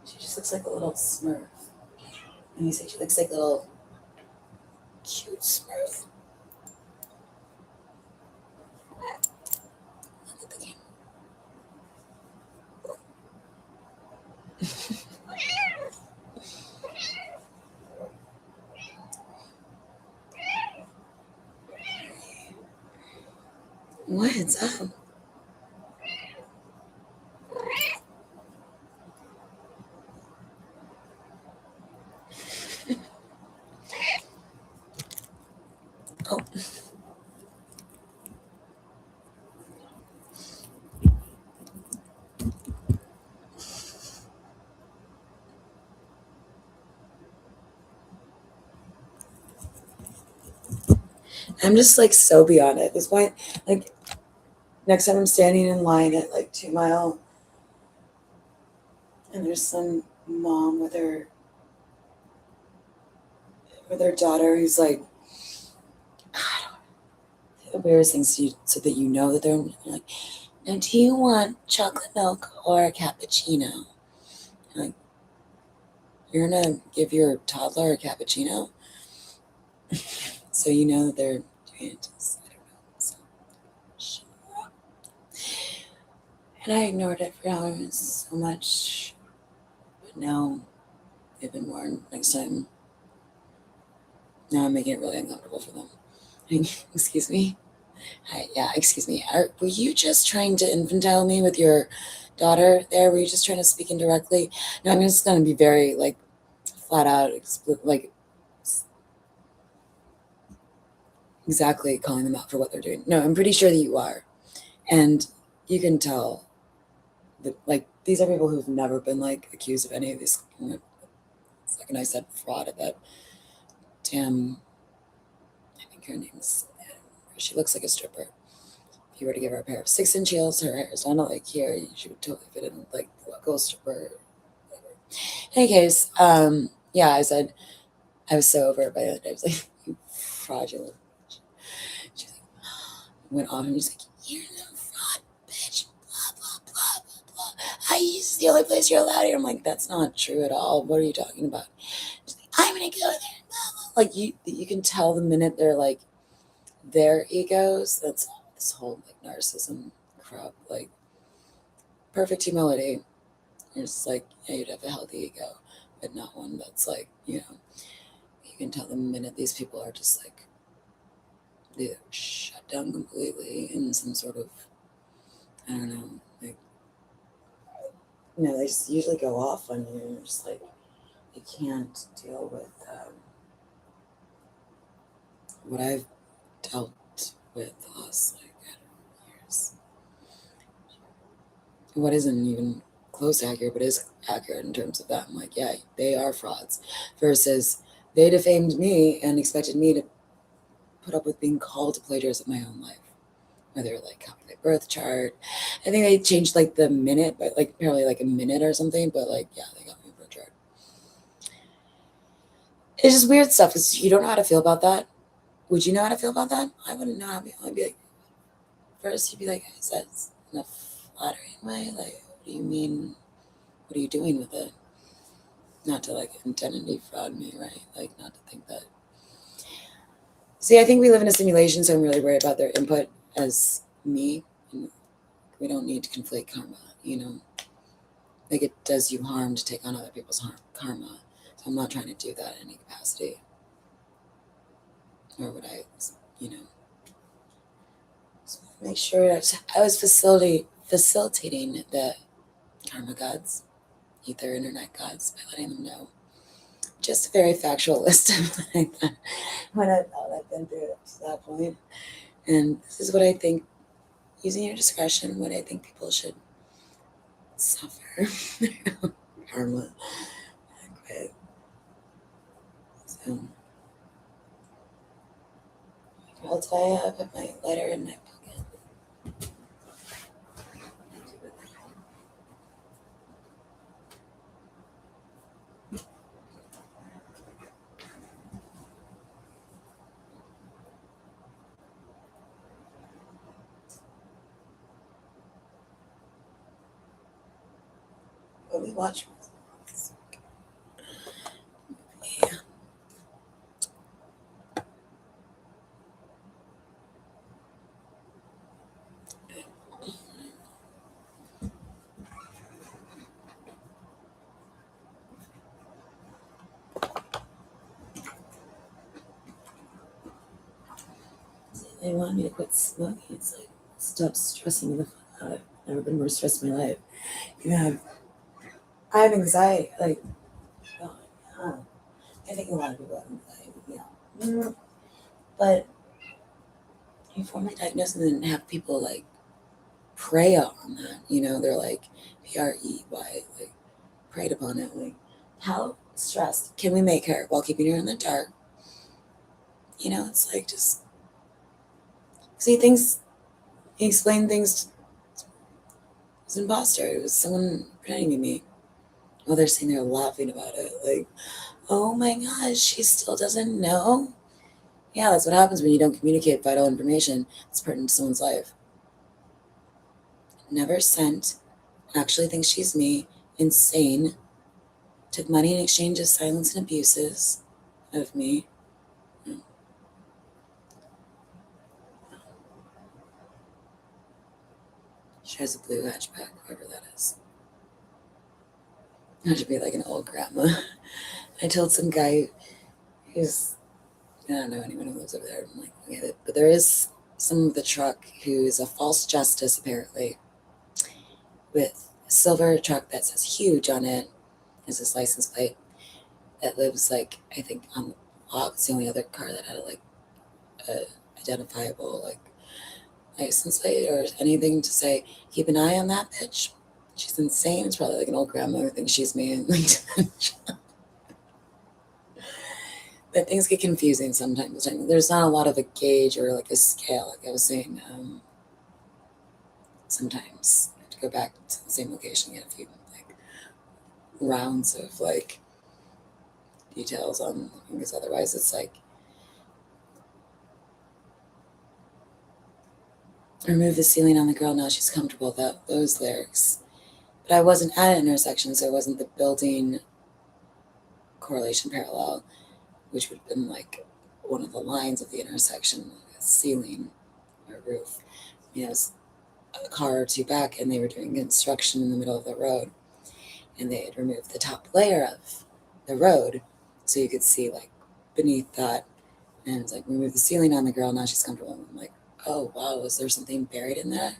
She just looks like a little smurf. Let me say she looks like a little cute smurf. Look at the camera. What's up? Oh. I'm just like so beyond it. At this point, like next time I'm standing in line at like 2 Mile and there's some mom with her daughter who's like, the weirdest things to you, so that you know that they're like, now do you want chocolate milk or a cappuccino? Like, You're gonna give your toddler a cappuccino, so you know that they're doing it. I don't know. So, and I ignored it for hours so much, but now they've been warned. Next time, now I'm making it really uncomfortable for them. Excuse me. Hi, yeah, excuse me. Were you just trying to infantile me with your daughter there? Were you just trying to speak indirectly? No, I'm just gonna be very like flat out, like exactly calling them out for what they're doing. No, I'm pretty sure that you are, and you can tell that like these are people who've never been like accused of any of these. Second I said fraud at that damn, I think her name's. She looks like a stripper. If you were to give her a pair of 6-inch heels, her hair is down to like here, she would totally fit in like the local stripper. In any case, yeah, I said I was so over it by the other day. I was like, you fraudulent. She was like, went off and was like, you're a fraud, bitch. Blah blah blah blah blah. It's the only place you're allowed here. I'm like, that's not true at all. What are you talking about? She's like, I'm gonna go there. Blah, blah. Like you can tell the minute they're like their egos. That's this whole like narcissism crap. Like perfect humility. It's like yeah, you'd have a healthy ego, but not one that's like you can tell the minute these people are just like they shut down completely in some sort of I don't know like they just usually go off on you and you're just like you can't deal with what I've dealt with the last like I don't know, years. What isn't even close to accurate, but is accurate in terms of that. I'm like, yeah, they are frauds. Versus they defamed me and expected me to put up with being called a plagiarist of my own life. Whether like copy my birth chart. I think they changed like the minute, but like apparently like a minute or something. But like, yeah, they got my birth chart. It's just weird stuff. Cause you don't know how to feel about that. Would you know how to feel about that? I wouldn't know how to feel. I'd be like, first you'd be like, is that in a flattering way? Like, what do you mean? What are you doing with it? Not to like identity fraud me, right? Like, not to think that. See, I think we live in a simulation, so I'm really worried about their input as me. We don't need to conflate karma. Like it does you harm to take on other people's karma. So I'm not trying to do that in any capacity. Nor would I, make sure that I was facilitating the karma gods, ether internet gods, by letting them know. Just a very factual list of what I've been through up to that point. And this is what I think, using your discretion, what I think people should suffer. Karma. Quit. So, I'll tell you, I put my letter in my pocket. But we watch. Yeah. They want me to quit smoking. It's like, stop stressing me the fuck out. I've never been more stressed in my life. I have anxiety. Like, oh, yeah. I think a lot of people have anxiety. Yeah. But you formally diagnose and then have people like prey on that. They're like PREY, like preyed upon it. Like, how stressed can we make her while keeping her in the dark? It's like just see things. He explained things. It was an imposter. It was someone pretending to me. Well, they're sitting there laughing about it. Like, oh my gosh, she still doesn't know. Yeah, that's what happens when you don't communicate vital information that's pertinent to someone's life. Never sent. Actually thinks she's me. Insane. took money in exchange of silence and abuses of me. She has a blue hatchback, whoever that is. That should be like an old grandma. I told some guy who's, I don't know anyone who lives over there. I'm like, okay, but there is some of the truck who's a false justice apparently, with a silver truck that says huge on it as his license plate, that lives like, I think on the block. It's the only other car that had like a identifiable like license plate or anything to say, keep an eye on that bitch. She's insane. It's probably like an old grandma who thinks she's me. And like, but things get confusing sometimes. There's not a lot of a gauge or like a scale. Like I was saying, sometimes you have to go back to the same location, get a few like rounds of like details on, because otherwise it's like, remove the ceiling on the girl, now she's comfortable. Those lyrics. But I wasn't at an intersection, so it wasn't the building correlation parallel, which would have been like one of the lines of the intersection, like a ceiling or roof. You know, it was a car or two back, and they were doing construction in the middle of the road, and they had removed the top layer of the road, so you could see like beneath that. And it's like, remove the ceiling on the girl, now she's comfortable. And I'm like, oh wow, was there something buried in there?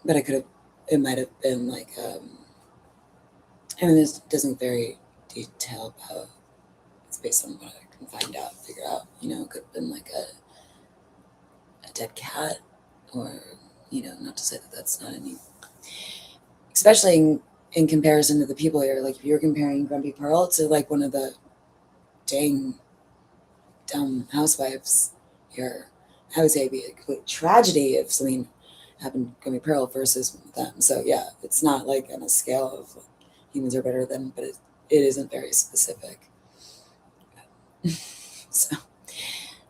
But it might have been like, I mean, this doesn't very detail about. It's based on what I can find out, figure out. You know, it could have been like a dead cat, or you know, not to say that that's not any. Especially in comparison to the people here, like if you're comparing Grumpy Pearl to like one of the dang dumb housewives here, I would say it'd be a complete tragedy if something happened to Grumpy Pearl versus them. So yeah, it's not like on a scale of like, humans are better than, but it isn't very specific. So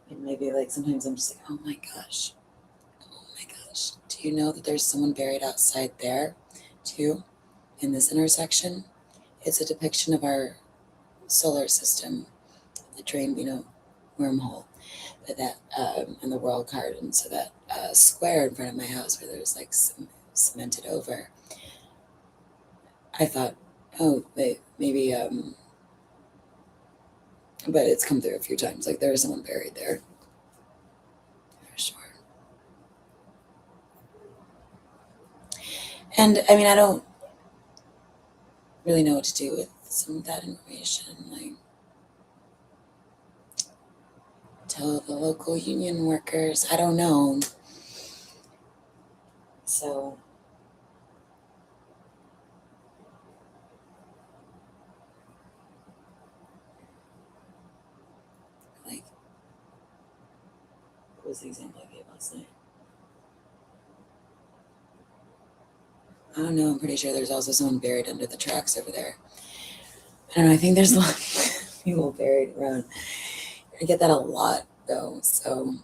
and maybe like sometimes I'm just like, oh my gosh, do you know that there's someone buried outside there too, in this intersection? It's a depiction of our solar system, the drain, you know, wormhole, that and the world card. And so that square in front of my house where there's like cemented over, I thought, oh, maybe, but it's come through a few times. Like there is someone buried there, for sure. And I mean, I don't really know what to do with some of that information. Like, tell the local union workers, I don't know. So, like, what was the example I gave last night? I don't know. I'm pretty sure there's also someone buried under the tracks over there. I don't know. I think there's a lot of people buried around. I get that a lot, though. So,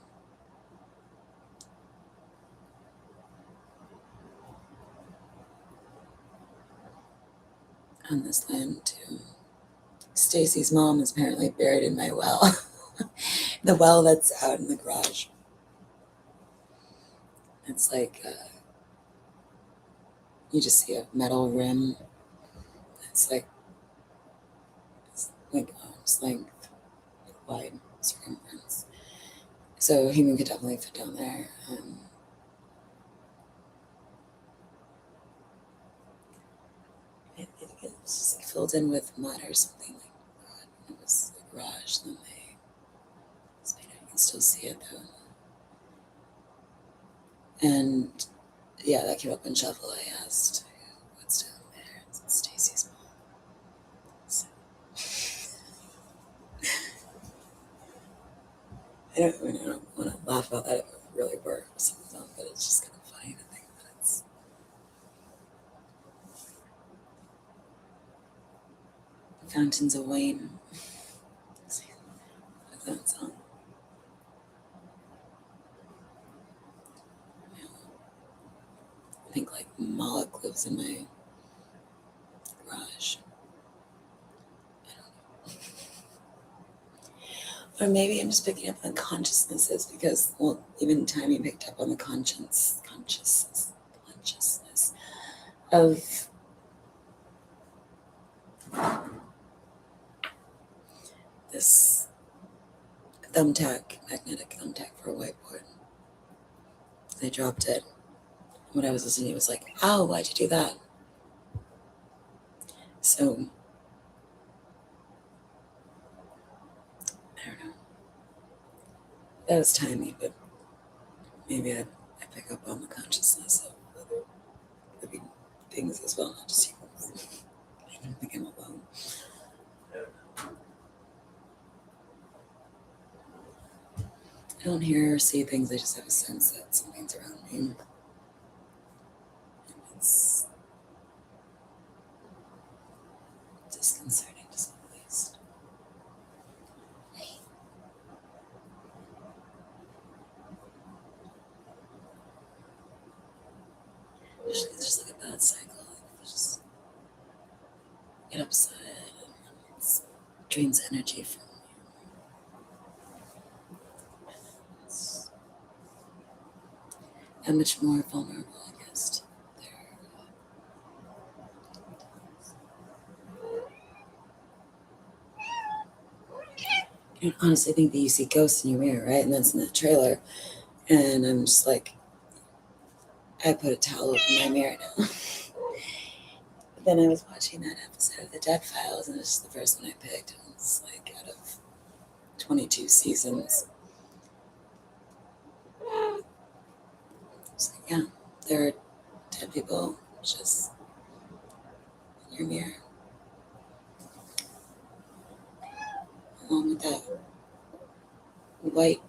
on this land, too. Stacy's mom is apparently buried in my well. The well that's out in the garage. It's like, you just see a metal rim. It's like arm's length wide circumference. So a human could definitely fit down there. It was just like filled in with mud or something like that. It was a garage, and then they just made it. You can still see it though. And yeah, that came up in Shuffle. I asked, what's down there? It's Stacy's mom. So, I don't want to laugh about that if it really were something, but it's just kind of funny to think that it's Fountains of Wayne. That song. I think like Moloch lives in my garage. Or maybe I'm just picking up on consciousnesses because, well, even Tammy picked up on the consciousness of this magnetic thumbtack for a whiteboard. They dropped it. When I was listening, it was like, "Oh, why'd you do that?" So I don't know. That was timely, but maybe I pick up on the consciousness of other living things as well, not just humans. I don't think I'm alone. I don't hear or see things. I just have a sense that something's around me. And it's disconcerting to say the least. It's just like a bad cycle. You just get upset and it drains energy from you. It's that much more vulnerable, I guess, to I honestly think that you see ghosts in your mirror, right? And that's in the trailer. And I'm just like, I put a towel over my mirror now. But then I was watching that episode of The Dead Files, and it's just the first one I picked. And it's like out of 22 seasons. It's like, yeah, there are dead people just in your mirror. Along with that white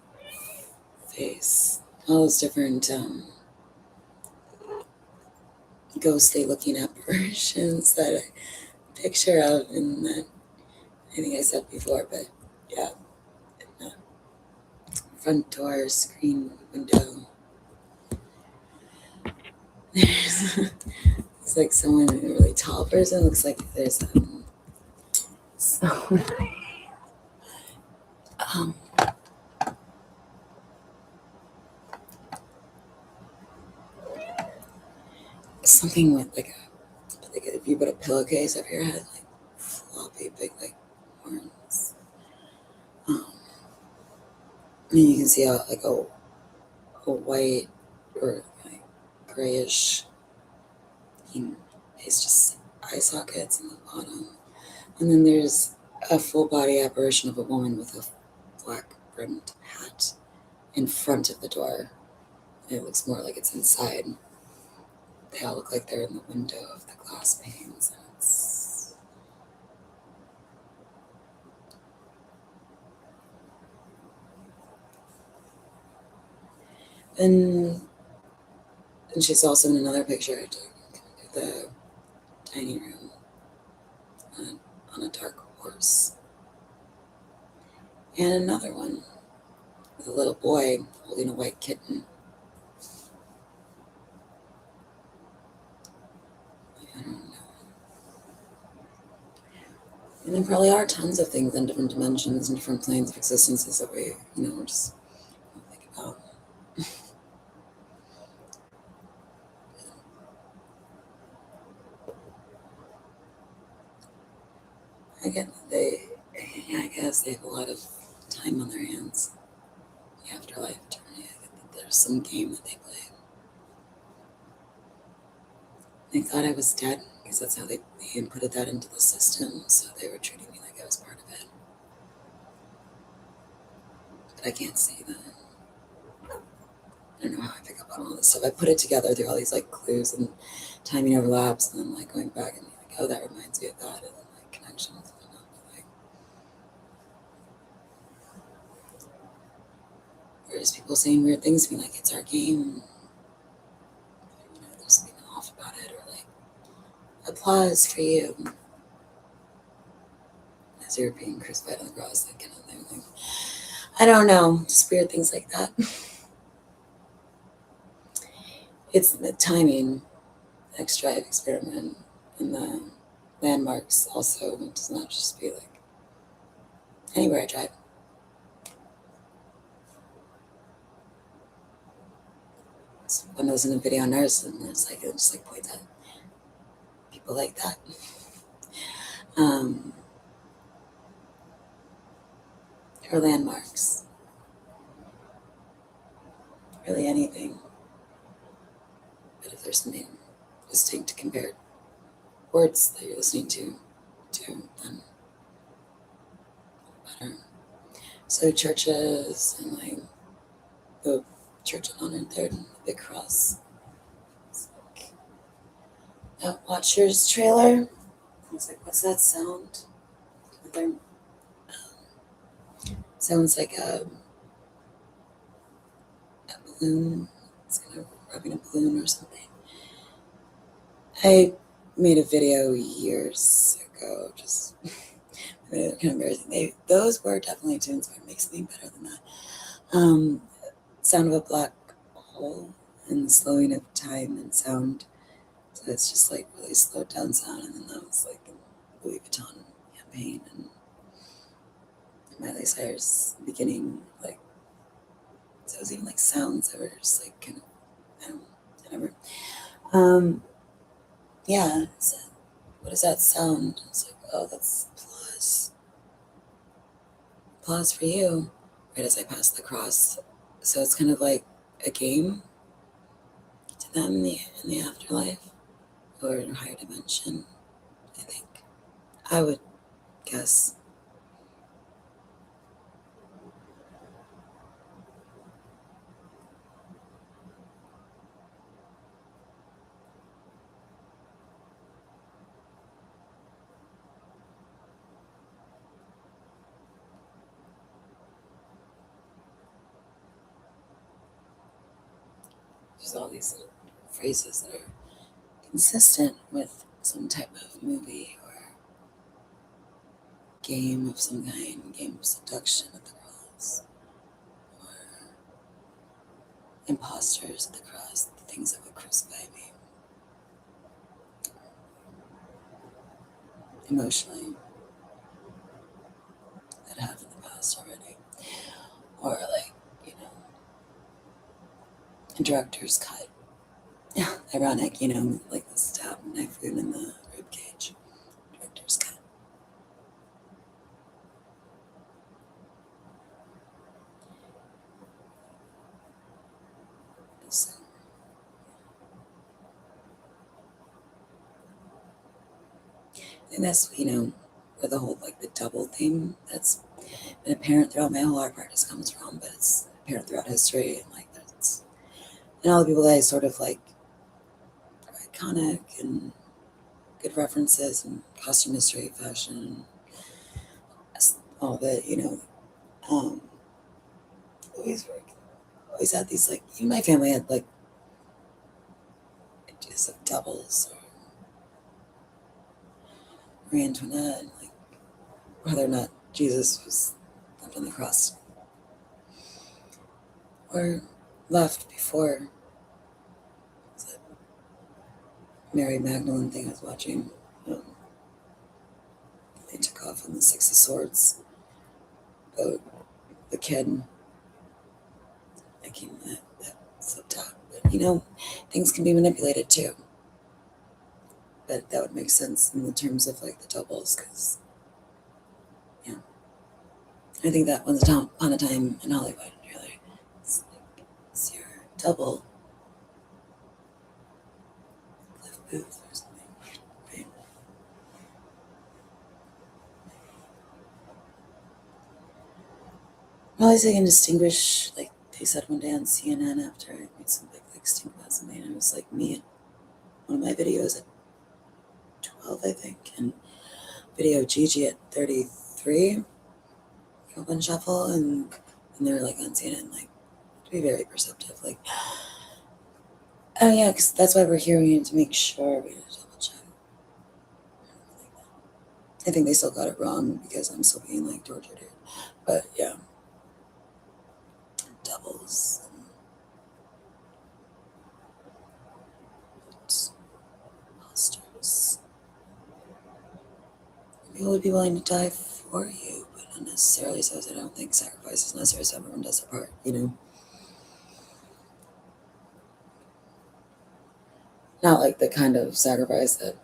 face, all those different ghostly looking apparitions that I picture of in that, I think I said before, but yeah, in the front door, screen, window. There's it's like someone, a really tall person, looks like there's so, um something with like if you put a pillowcase over your head, like floppy, big, like horns. And you can see like a white or like grayish, it's just eye sockets in the bottom. And then there's a full body apparition of a woman with a black brimmed hat in front of the door. And it looks more like it's inside. They all look like they're in the window of the glass panes. And she's also in another picture I took the tiny room on a dark horse. And another one with a little boy holding a white kitten. I don't know. And there probably are tons of things in different dimensions and different planes of existences that we, just don't think about. I guess they have a lot of time on their hands. The afterlife eternity. I think that there's some game that they play. They thought I was dead because that's how they inputted that into the system. So they were treating me like I was part of it. But I can't see that. I don't know how I pick up on all this stuff. I put it together through all these like clues and timing overlaps, and then like going back and being like, oh, that reminds me of that, and then like connections and whatnot. Like, there's people saying weird things to me, like it's our game. There's something off about it, or like applause for you as you're being crucified on the cross, that kind of thing. Like, I don't know, just weird things like that. It's the timing, X drive experiment, and the landmarks also. It does not just be like anywhere I drive. when I was in a video on nurse, and it's like it just like points at people like that. Or landmarks, really anything. But if there's something distinct to compare words that you're listening to, then better. So churches and like the church on Honored there, the big cross. That Watchers trailer. I was like, what's that sound? Sounds like a balloon. It's kind of rubbing a balloon or something. I made a video years ago, just kind of embarrassing. Those were definitely tunes, but it makes me better than that. Sound of a black hole and the slowing of time and sound. So it's just like really slowed down sound, and then that was like a Louis Vuitton campaign and Miley Cyrus beginning, like, so it was even like sounds that were just like kind of, I don't know, whatever. Yeah, so what does that sound? It's like, oh, that's applause. Applause for you, right as I pass the cross. So it's kind of like a game to them in the afterlife or in a higher dimension, I think. I would guess. There's all these little phrases that are consistent with some type of movie or game of some kind, game of seduction at the cross, or imposters at the cross, the things that would crucify me emotionally that have in the past already, or like, you know, a director's cut. Yeah, ironic, you know, like the stab knife wound in the rib cage. Director's cut. So, and that's, you know, where the whole like the double thing that's been apparent throughout my whole art practice comes from, but it's apparent throughout history, and like that's, and all the people that I sort of like are iconic and good references and costume history, fashion, all of it, you know. Um, always had these like, even my family had like ideas of doubles or Marie Antoinette, and like whether or not Jesus was left on the cross or left before that Mary Magdalene thing I was watching. Um, they took off on the Six of Swords boat, the kid. That slipped out. But you know, things can be manipulated too. But that would make sense in the terms of like the doubles, because yeah, I think that once upon a time in Hollywood, really, it's like it's your double Cliff Booth or something, right? Well, I can distinguish, like they said one day on CNN after I made some big like stink about something, and it was like me at one of my videos at 12, I think, and video Gigi at 33, open shuffle, and they were like on CNN, like to be very perceptive, like, oh yeah, because that's why we're here. We need to make sure we double check. I think they still got it wrong because I'm still being like tortured here, but yeah, doubles, monsters. People would be willing to die for you, but not necessarily. So I don't think sacrifice is necessary. So everyone does their part, you know. Not like the kind of sacrifice that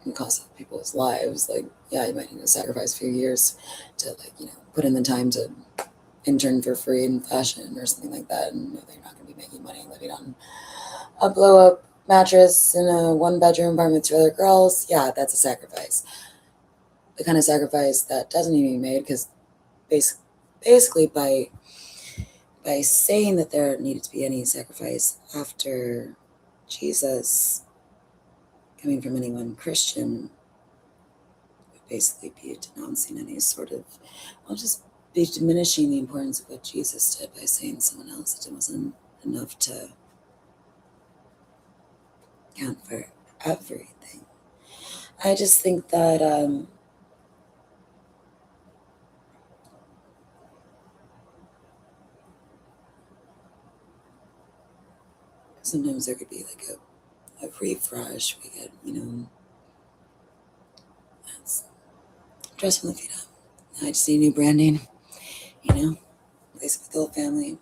can cost people's lives. Like, yeah, you might need to sacrifice a few years to, like, put in the time to intern for free in fashion or something like that, and they're not going to be making money living on a blow up mattress in a 1 bedroom apartment with 2 other girls. Yeah, that's a sacrifice. The kind of sacrifice that doesn't need to be made, because basically by saying that there needed to be any sacrifice after Jesus, coming from anyone Christian, would basically be denouncing any sort of, well, just be diminishing the importance of what Jesus did by saying someone else it wasn't enough to count for everything. I just think that sometimes there could be like a refresh. We get, that's dressing the feet up. I just see new branding, place with the whole family.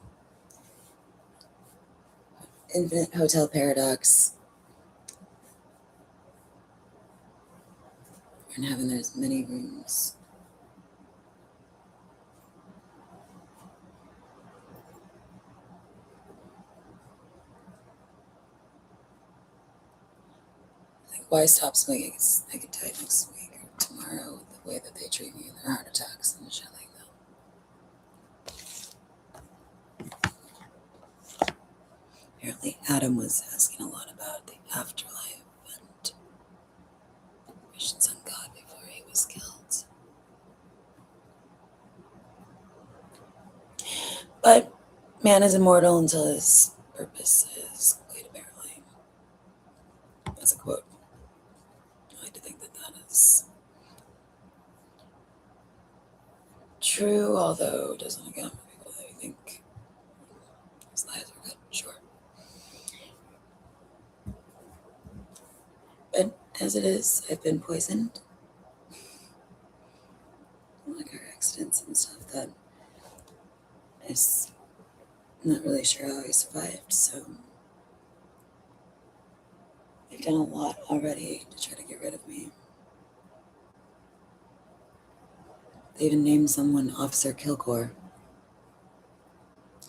Infinite Hotel Paradox. And having there's many rooms. Like, why stop swinging? I could die next week or tomorrow with the way that they treat me and their heart attacks and shit like that. Apparently, Adam was asking a lot about the afterlife and questions on God before he was killed. But man is immortal until his purpose is complete, apparently. That's a quote. I like to think that that is true, although it doesn't account for people that we think his lives are cut short. But as it is, I've been poisoned. Like car accidents and stuff that I'm not really sure how I survived, so they've done a lot already to try to get rid of me. They even named someone Officer Kilgore.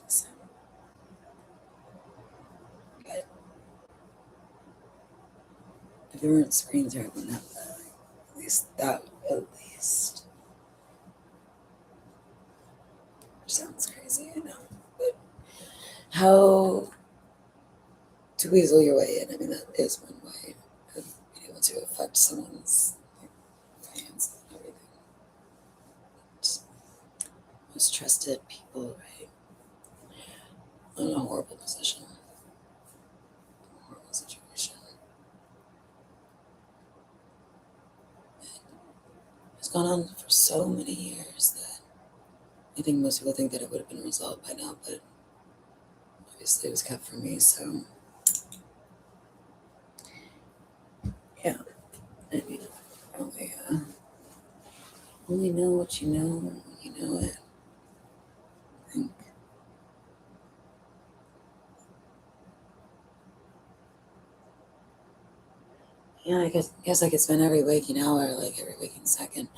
So, but if there weren't screens here, I wouldn't have that. At least that, at least. Which sounds crazy, I know. But how to weasel your way in, I mean, that is one way of being able to affect someone's finances and everything. Just most trusted people, right? In a horrible position, horrible situation. It's gone on for so many years that I think most people think that it would have been resolved by now, but obviously it was kept from me, so yeah. I mean, only know what you know when you know it. I think. Yeah, I guess I could spend every waking hour, like every waking second,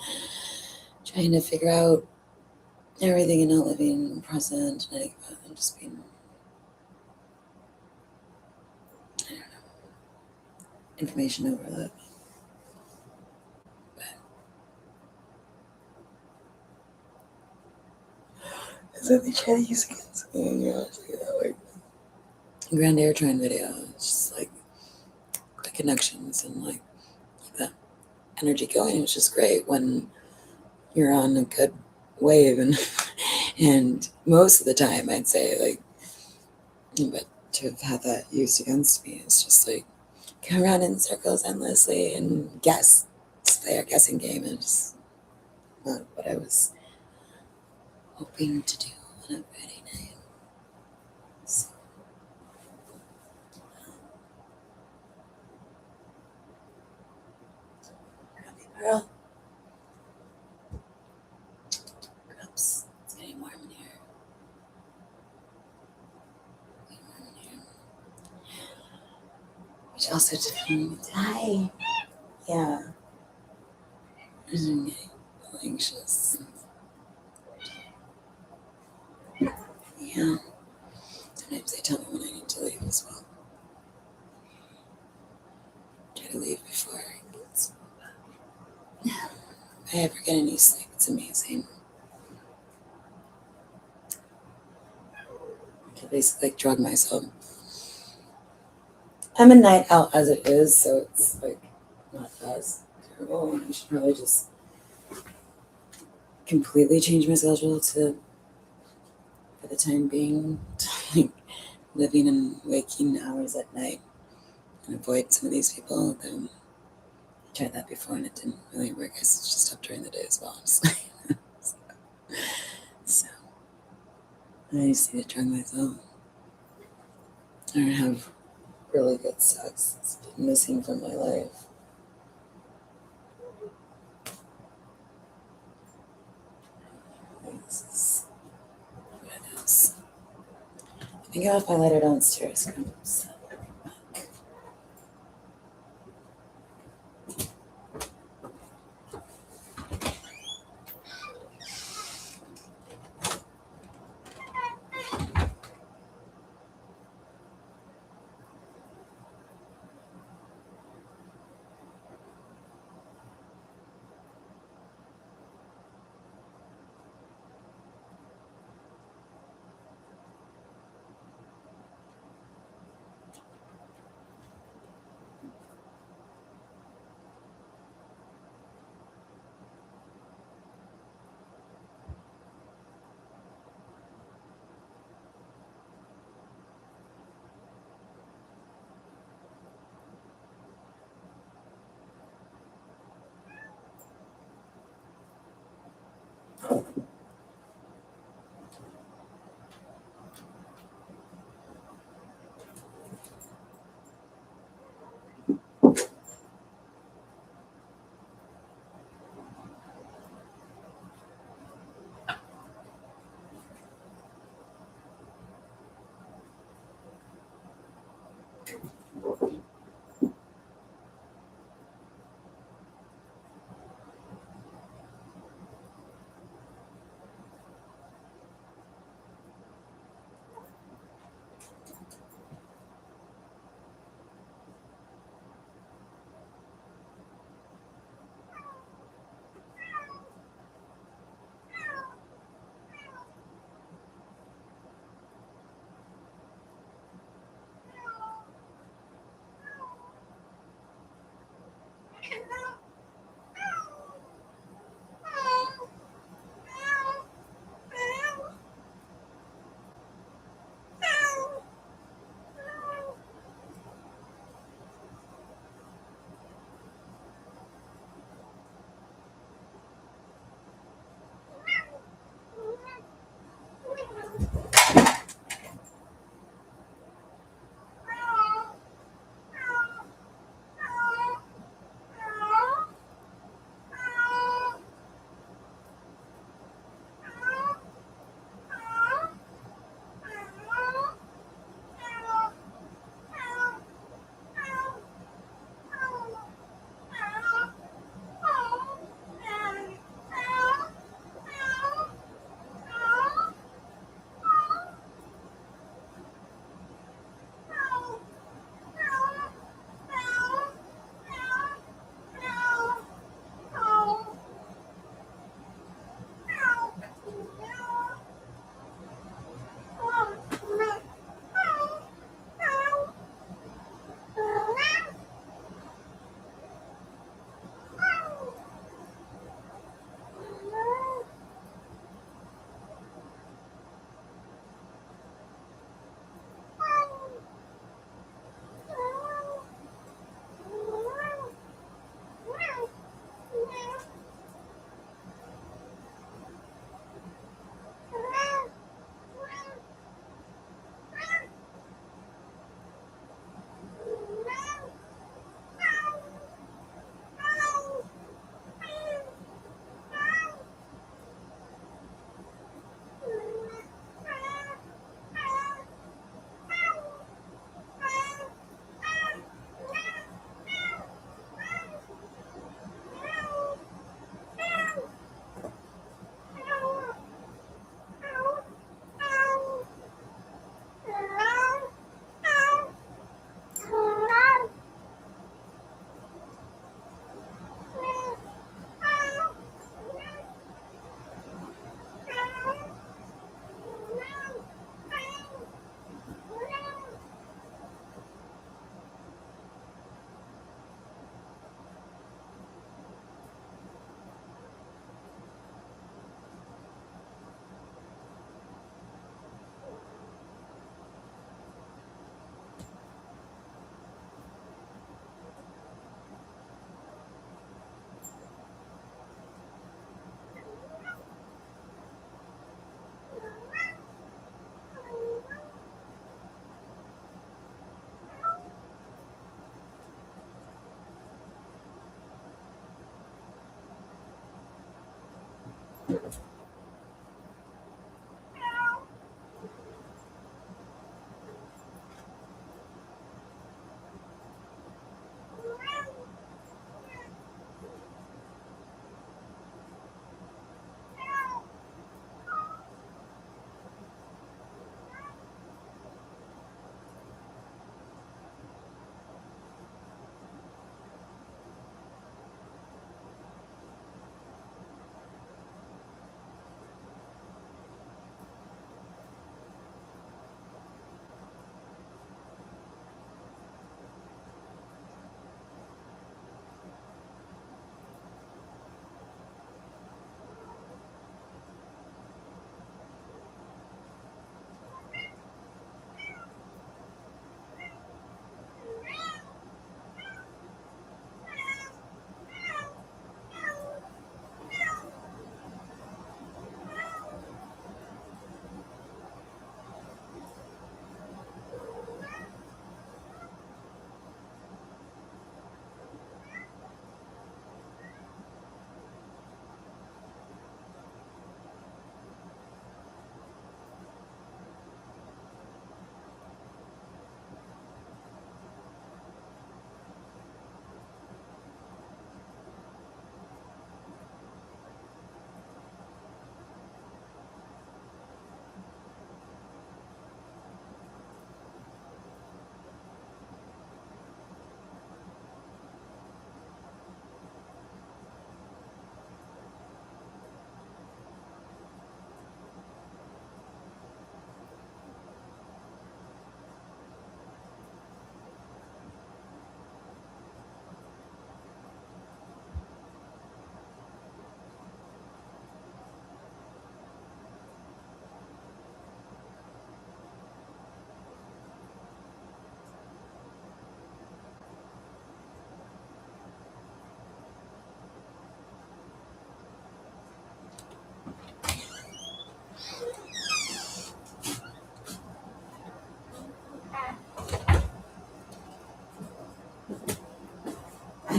trying to figure out everything and not living present and just being, I don't know, information overload. But it's like they try to use against me, like Grand Air Train video. It's just like the connections and like keep that energy going, which is great when you're on a good wave and and most of the time I'd say, like, but to have had that used against me is just like go around in circles endlessly and guess, just play our guessing game, and it's not what I was hoping to do on a Friday night. So, happy Pearl. Oops, it's getting warm in here. Getting warm in here. also hi. Yeah. I'm getting anxious. Yeah. Sometimes they tell me when I need to leave as well. Try to leave before I ever get any sleep. It's amazing. I basically like drug myself. I'm a night owl as it is, so it's like not as terrible. I should probably just completely change my schedule to, for the time being, to like living and waking hours at night and avoid some of these people. Though I tried that before and it didn't really work. I just stopped during the day as well, honestly. So I just need to drug myself. I don't have really good sex. It's been missing from my life. What else? I think I left my lighter downstairs.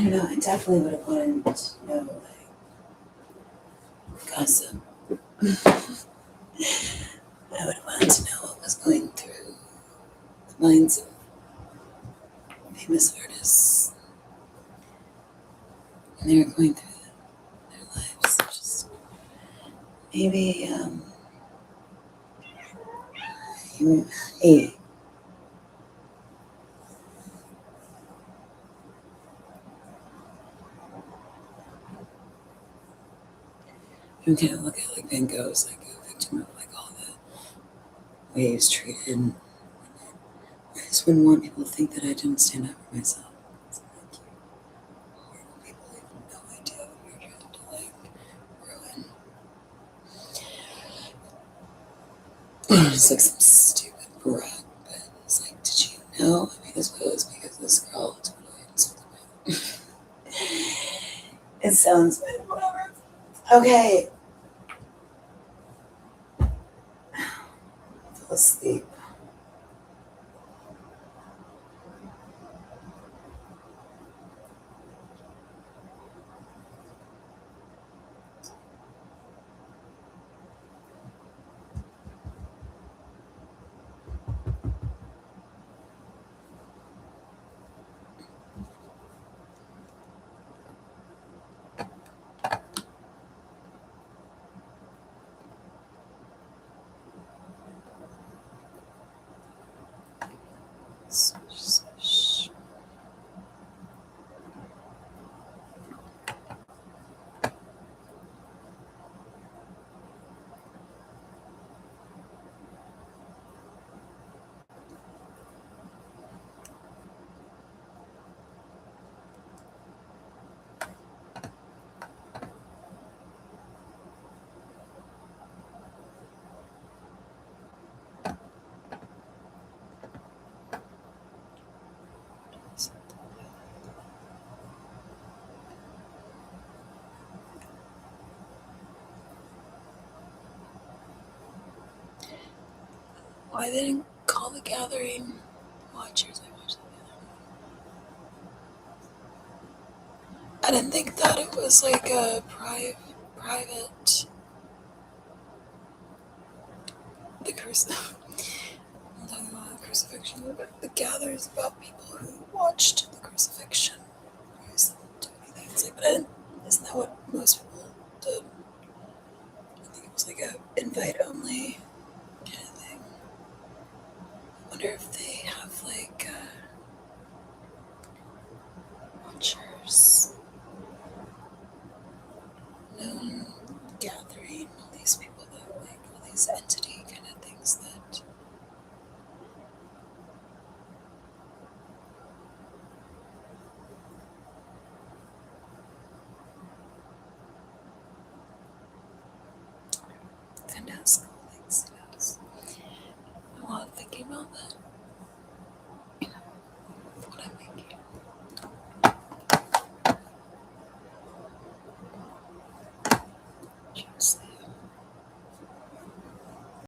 don't know. I definitely would have wanted to know, like, gossip. I would have wanted to know what was going through the minds of famous artists when they were going through their lives. Just maybe, hey, you kind of look at like Van Gogh's like a victim of like all the way he was treated. I just wouldn't want people to think that I didn't stand up for myself. It's like you horrible people have no idea what you're trying to like ruin. It's like some stupid brat, but it's like, did you know? I made this post because this girl totally insulted me. It sounds bad, whatever. Okay. Fell asleep. Shh. Why they didn't call the gathering watchers? I watched the other. I didn't think that it was like a private. The I'm talking about the crucifixion, but the gather is about people who watched the crucifixion. It's like, but isn't that what most people did? I think it was like a invite only kind of thing. I wonder if they have like watchers, known gathering, all these people that like all these entity kind of things that. Fantastical things, yes. While I'm thinking about that,